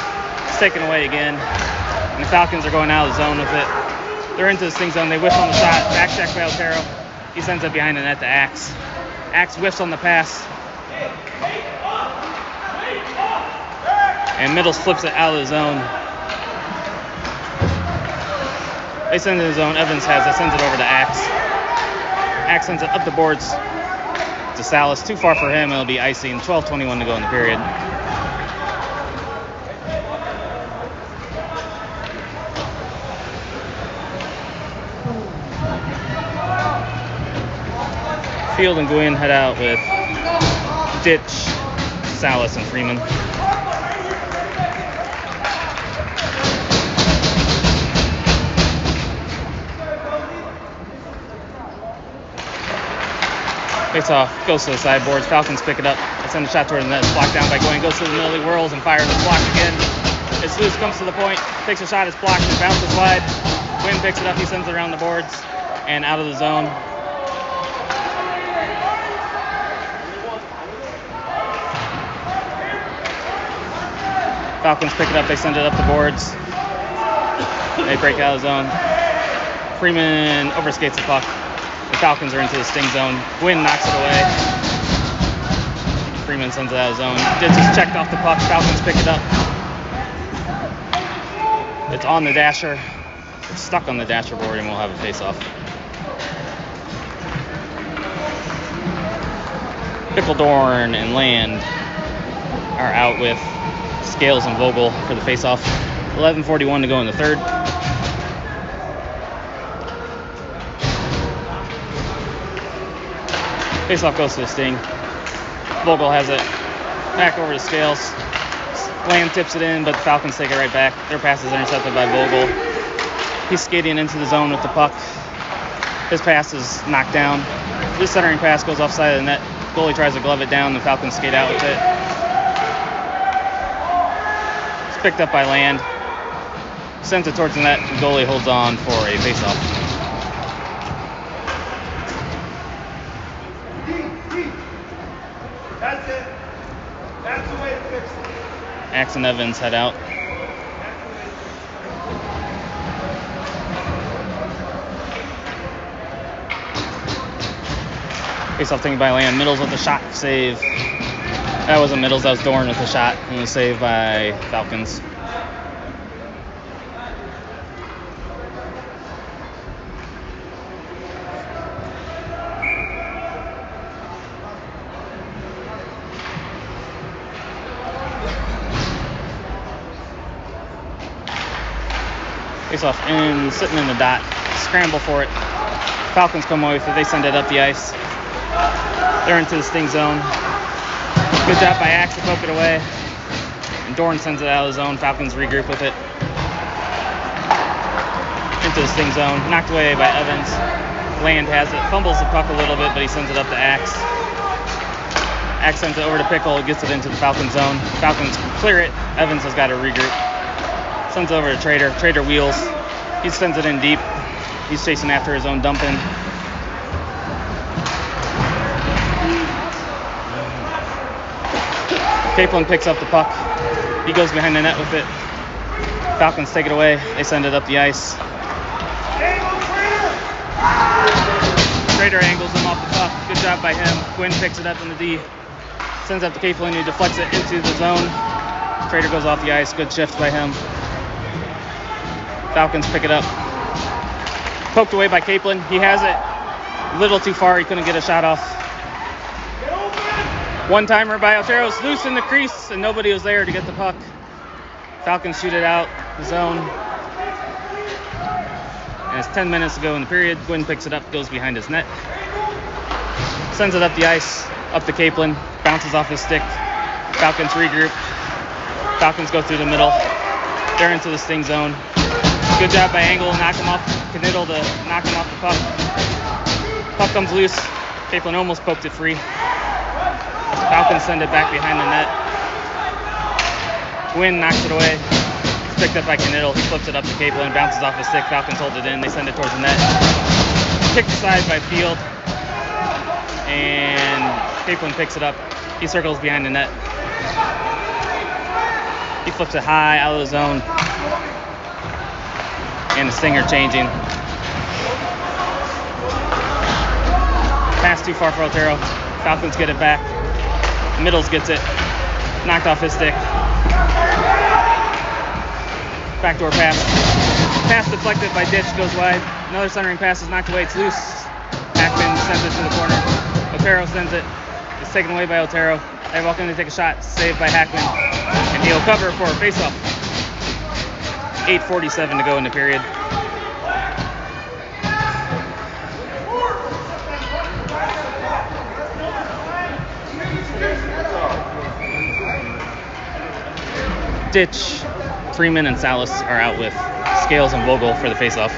It's taken away again. And the Falcons are going out of the zone with it. They're into the Sting zone. They whiff on the shot. Back check by Otero. He sends it behind the net to Axe. Axe whiffs on the pass. And Middles flips it out of the zone. They send it to the zone. Evans has it. Sends it over to Axe. Axe sends it up the boards to Salas. Too far for him. It'll be icing. 12:21 to go in the period. Field and Gwynn head out with Ditch, Salas, and Freeman. Face off, goes to the sideboards. Falcons pick it up. They send a shot toward the net. It's blocked down by Gwynn. Goes to the middle. He whirls and fires. It's blocked again. It's loose, comes to the point. Takes a shot. It's blocked and bounces wide. Gwynn picks it up. He sends it around the boards and out of the zone. Falcons pick it up. They send it up the boards. They break out of the zone. Freeman overskates the puck. The Falcons are into the Sting zone. Gwynn knocks it away. Freeman sends it out of the zone. Ditch is checked off the puck. Falcons pick it up. It's on the dasher. It's stuck on the dasher board, and we'll have a face-off. Pickledorn and Land are out with Scales and Vogel for the face-off. 11:41 to go in the third. Face-off goes to the Sting. Vogel has it. Back over to Scales. Land tips it in, but the Falcons take it right back. Their pass is intercepted by Vogel. He's skating into the zone with the puck. His pass is knocked down. This centering pass goes offside of the net. Goalie tries to glove it down. The Falcons skate out with it. It's picked up by Land. Sends it towards the net. The goalie holds on for a face-off. That's it. That's the way to fix it. Axe and Evans head out. Face-off taken by Land. Middles with the shot save. That wasn't Middles, that was Dorn with the shot. And it was saved by Falcons. Face-off in, sitting in the dot. Scramble for it. Falcons come away with it. They send it up the ice. They're into the Sting zone. Good job by Axe to poke it away. And Dorn sends it out of the zone. Falcons regroup with it. Into the Sting zone. Knocked away by Evans. Land has it. Fumbles the puck a little bit, but he sends it up to Axe. Axe sends it over to Pickle. Gets it into the Falcon zone. Falcons clear it. Evans has got to regroup. Sends it over to Trader. Trader wheels. He sends it in deep. He's chasing after his own dump in. Capelin picks up the puck. He goes behind the net with it. Falcons take it away. They send it up the ice. Trader angles him off the puck. Good job by him. Quinn picks it up in the D. Sends up to Capelin, who deflects it into the zone. Trader goes off the ice. Good shift by him. Falcons pick it up. Poked away by Capelin. He has it a little too far. He couldn't get a shot off. One-timer by Otero's loose in the crease, and nobody was there to get the puck. Falcons shoot it out the zone. And it's 10 minutes to go in the period. Gwynn picks it up, goes behind his net. Sends it up the ice, up to Capelin. Bounces off his stick. Falcons regroup. Falcons go through the middle. They're into the Sting zone. Good job by Angle, knock him off. Knittle to knock him off the puck. Puck comes loose. Capelin almost poked it free. Falcons send it back behind the net. Gwynn knocks it away. It's picked up by Knittle. He flips it up to Capelin, bounces off his stick. Falcons hold it in. They send it towards the net. Kicked aside by Field. And Capelin picks it up. He circles behind the net. He flips it high out of the zone. And the Stinger changing. Pass too far for Otero. Falcons get it back. Middles gets it. Knocked off his stick. Backdoor pass. Pass deflected by Ditch. Goes wide. Another centering pass is knocked away. It's loose. Hackman sends it to the corner. Otero sends it. It's taken away by Otero. They walk in to take a shot. Saved by Hackman. And he'll cover for a face-off. 8:47 to go in the period. Ditch, Freeman, and Salas are out with Scales and Vogel for the face-off.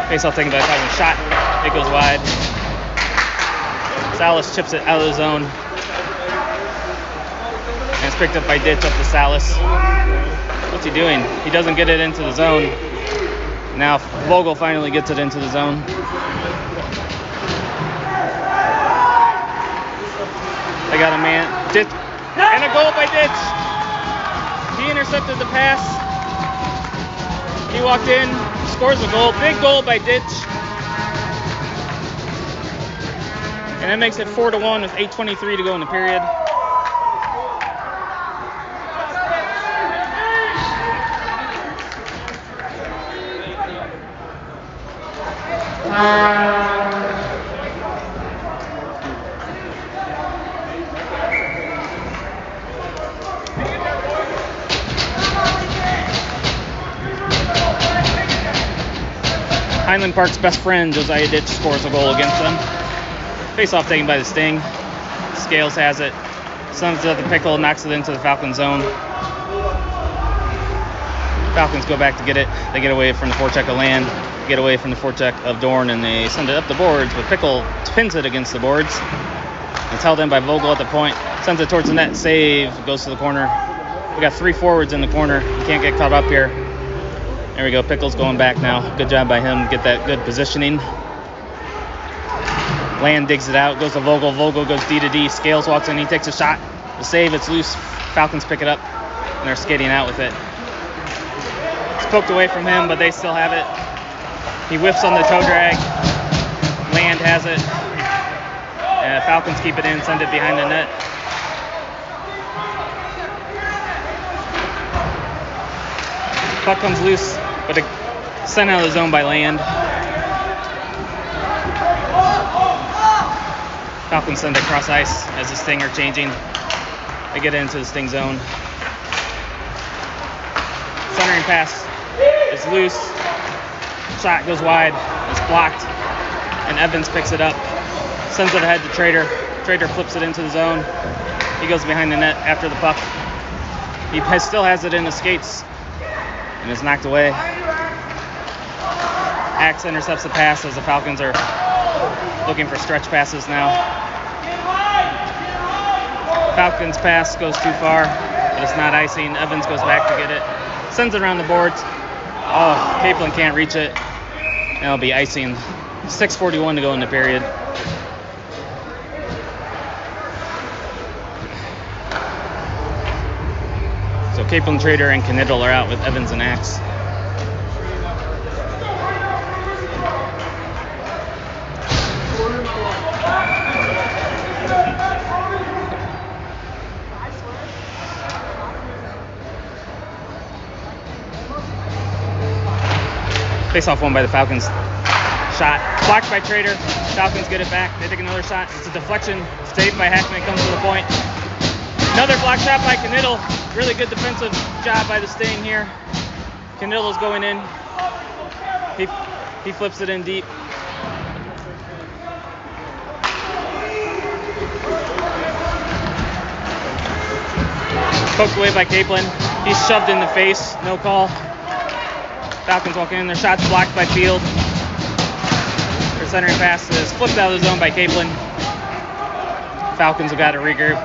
Face-off taken by Falcons. Shot. It goes wide. Salas chips it out of the zone. And it's picked up by Ditch up to Salas. What's he doing? He doesn't get it into the zone. Now Vogel finally gets it into the zone. They got a man. Ditch. And a goal by Ditch. He intercepted the pass. He walked in, scores a goal. Big goal by Ditch. And that makes it 4-1 with 8:23 to go in the period. Highland Park's best friend, Josiah Ditch, scores a goal against them. Face-off taken by the Sting. Scales has it. Sends it at the Pickle, knocks it into the Falcon zone. Falcons go back to get it. They get away from the forecheck of Land, get away from the forecheck of Dorn, and they send it up the boards, but Pickle pins it against the boards. It's held in by Vogel at the point. Sends it towards the net. Save. Goes to the corner. We got 3 forwards in the corner. You can't get caught up here. There we go. Pickle's going back now. Good job by him. Get that good positioning. Land digs it out. Goes to Vogel. Vogel goes D to D. Scales walks in. He takes a shot. The save. It's loose. Falcons pick it up. And they're skating out with it. It's poked away from him, but they still have it. He whiffs on the toe drag. Land has it. And Falcons keep it in. Send it behind the net. Puck comes loose, but it's sent out of the zone by Land. Falcons send it cross ice as the Sting are changing. They get into the Sting zone. Centering pass is loose. Shot goes wide. It's blocked. And Evans picks it up. Sends it ahead to Trader. Trader flips it into the zone. He goes behind the net after the puck. He still has it in the skates. And it's knocked away. Axe intercepts the pass as the Falcons are looking for stretch passes now. Falcons pass goes too far, but it's not icing. Evans goes back to get it. Sends it around the boards. Oh, Capelin can't reach it. That'll be icing. 6:41 to go in the period. So Capelin, Trader, and Knittel are out with Evans and Axe. Face-off won by the Falcons. Shot blocked by Trader. Falcons get it back. They take another shot. It's a deflection. Saved by Hackman. Comes to the point. Another block shot by Knittel. Really good defensive job by the Sting here. Knittel's going in. He flips it in deep. Poked away by Capelin. He's shoved in the face. No call. Falcons walk in. Their shot's blocked by Field. Their centering pass is flipped out of the zone by Capelin. Falcons have got to regroup.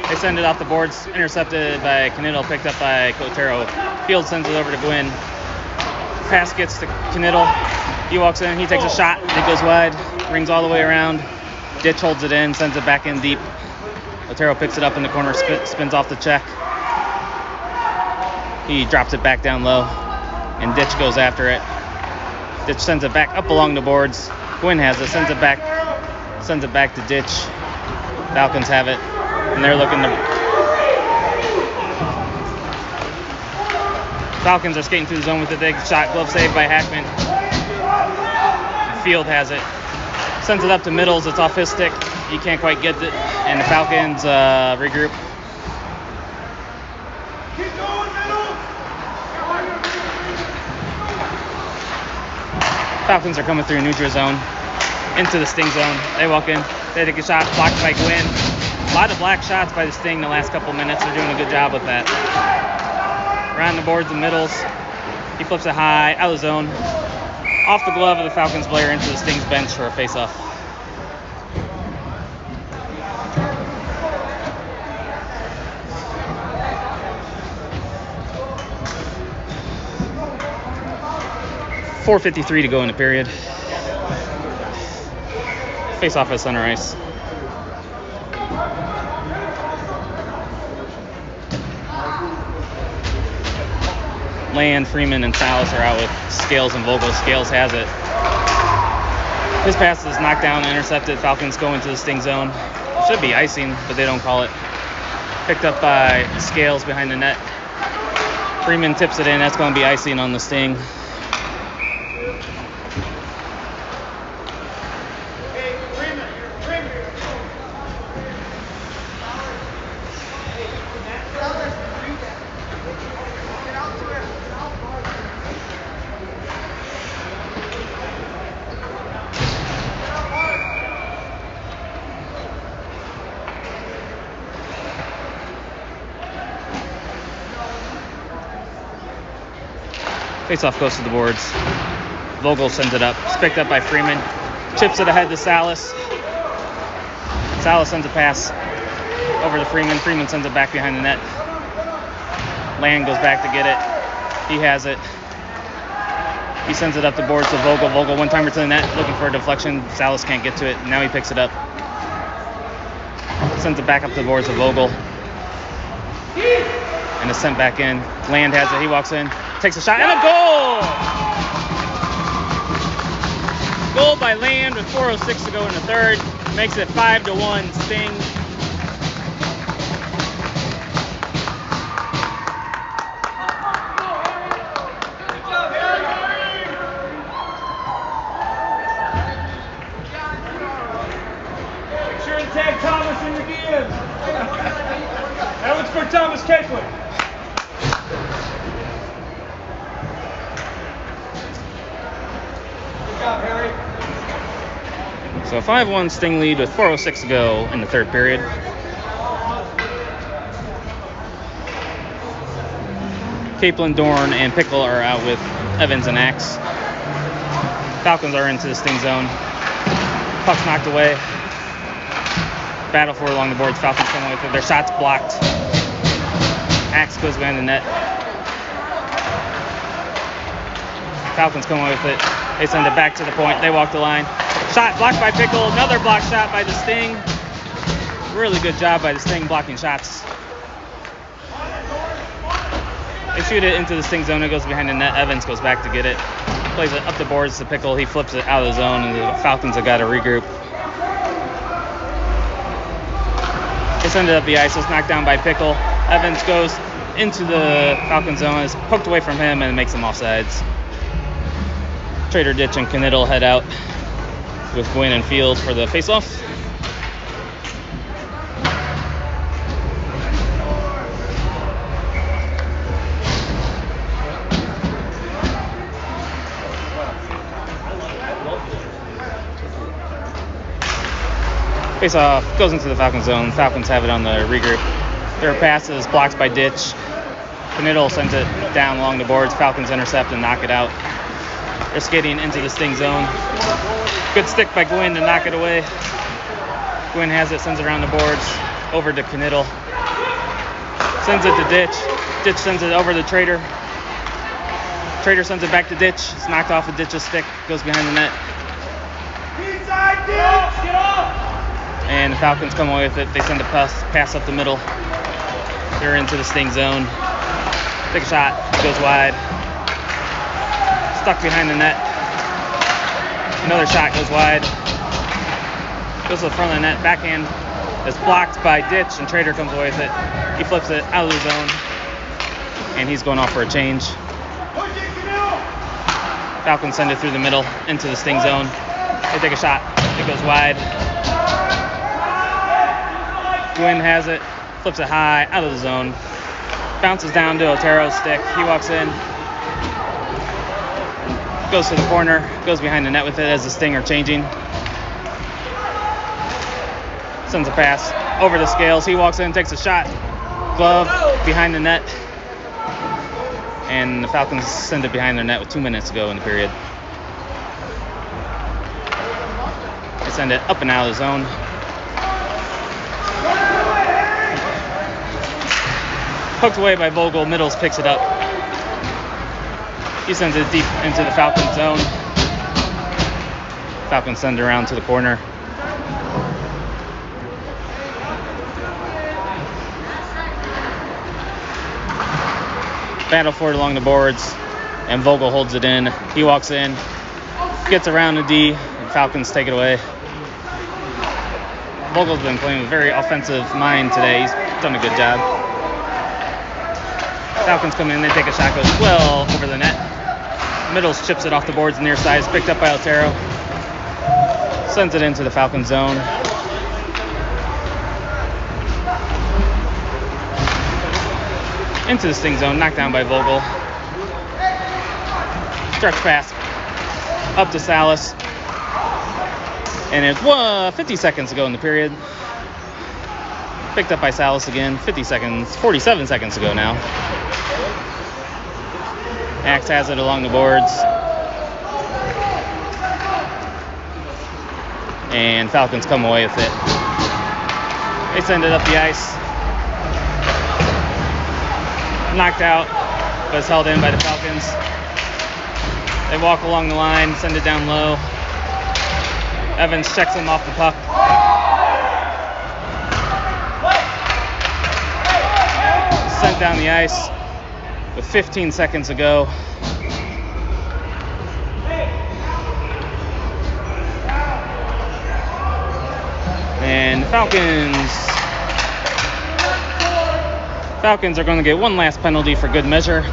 They send it off the boards. Intercepted by Knittel. Picked up by Cotero. Field sends it over to Gwynn. Pass gets to Knittel. He walks in. He takes a shot. It goes wide. Rings all the way around. Ditch holds it in. Sends it back in deep. Otero picks it up in the corner. Spins off the check. He drops it back down low. And Ditch goes after it. Ditch sends it back up along the boards. Gwynn has it, sends it back to Ditch. Falcons have it, and they're looking to... Falcons are skating through the zone with a big shot. Glove save by Hackman. Field has it. Sends it up to Middles. It's off his stick. He can't quite get it, and the Falcons regroup. Falcons are coming through neutral zone into the Sting zone. They walk in. They take a shot blocked by Gwynn. A lot of black shots by the Sting the last couple minutes. They're doing a good job with that. Around the boards and Middles. He flips it high out of the zone. Off the glove of the Falcons player into the Sting's bench for a face-off. .4:53 to go in the period. Face off at center ice. Land, Freeman, and Salas are out with Scales and Vogel. Scales has it. His pass is knocked down and intercepted. Falcons go into the Sting zone. Should be icing, but they don't call it. Picked up by Scales behind the net. Freeman tips it in. That's going to be icing on the Sting. Face-off goes to the boards. Vogel sends it up. It's picked up by Freeman. Chips it ahead to Salas. Salas sends a pass over to Freeman. Freeman sends it back behind the net. Land goes back to get it. He has it. He sends it up the boards to Vogel. Vogel one-timer to the net, looking for a deflection. Salas can't get to it. Now he picks it up. Sends it back up the boards to Vogel. And it's sent back in. Land has it. He walks in. Takes a shot and a goal! Goal by Land with 4:06 to go in the third. Makes it 5-1 Sting. Make sure to tag Thomas in your DMs. That one's for Thomas Capelin. So a 5-1 Sting lead with 4:06 to go in the third period. Capelin, Dorn, and Pickle are out with Evans and Axe. Falcons are into the Sting zone. Puck's knocked away. Battle for it along the boards. Falcons come with it. Their shot's blocked. Axe goes behind the net. Falcons come away with it. They send it back to the point. They walk the line. Shot blocked by Pickle. Another block shot by the Sting. Really good job by the Sting blocking shots. They shoot it into the Sting zone. It goes behind the net. Evans goes back to get it. Plays it up the boards to Pickle. He flips it out of the zone, and the Falcons have got to regroup. They send it up the ice. It's knocked down by Pickle. Evans goes into the Falcon zone. It's poked away from him, and it makes them offsides. Trader, Ditch, and Knittel head out with Gwynn and Field for the face-off. Face-off goes into the Falcon zone. Falcons have it on the regroup. Their pass is blocked by Ditch. Knittel sends it down along the boards. Falcons intercept and knock it out. They're skating into the Sting zone. Good stick by Gwynn to knock it away. Gwynn has it, sends it around the boards, over to Knittel. Sends it to Ditch. Ditch sends it over to Trader. Trader sends it back to Ditch. It's knocked off of Ditch's stick, goes behind the net. Get off! And the Falcons come away with it. They send a pass up the middle. They're into the Sting zone. Take a shot, goes wide. Stuck behind the net. Another shot goes wide. Goes to the front of the net. Backhand is blocked by Ditch, and Trader comes away with it. He flips it out of the zone, and he's going off for a change. Falcons send it through the middle into the Sting zone. They take a shot. It goes wide. Gwynn has it. Flips it high out of the zone. Bounces down to Otero's stick. He walks in. Goes to the corner. Goes behind the net with it as the Sting are changing. Sends a pass over the scales. He walks in, takes a shot. Glove behind the net. And the Falcons send it behind their net with 2 minutes to go in the period. They send it up and out of the zone. Poked away by Vogel. Middles picks it up. He sends it deep into the Falcon zone. Falcons send it around to the corner. Battle for it along the boards, and Vogel holds it in. He walks in, gets around the D, and Falcons take it away. Vogel's been playing with very offensive mind today. He's done a good job. Falcons come in, they take a shot, goes well over the net. Middles chips it off the boards near sides, picked up by Otero. Sends it into the Falcon zone. Into the Sting zone, knocked down by Vogel. Stretch pass up to Salas. And it's 50 seconds to go in the period. Picked up by Salas again. 47 seconds to go now. Axe has it along the boards. And Falcons come away with it. They send it up the ice. Knocked out, but it's held in by the Falcons. They walk along the line, send it down low. Evans checks him off the puck. Sent down the ice with 15 seconds to go. And Falcons are going to get one last penalty for good measure.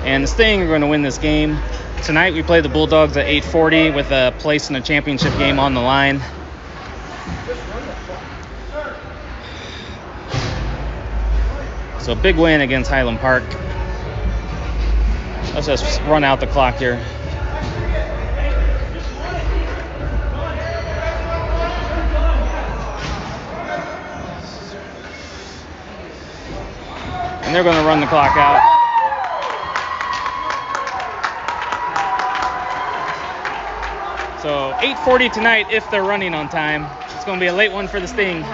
And the Sting are going to win this game. Tonight we play the Bulldogs at 8:40 with a place in a championship game on the line. So big win against Highland Park. Let's just run out the clock here. And they're going to run the clock out. So 8:40 tonight if they're running on time. It's going to be a late one for the Sting.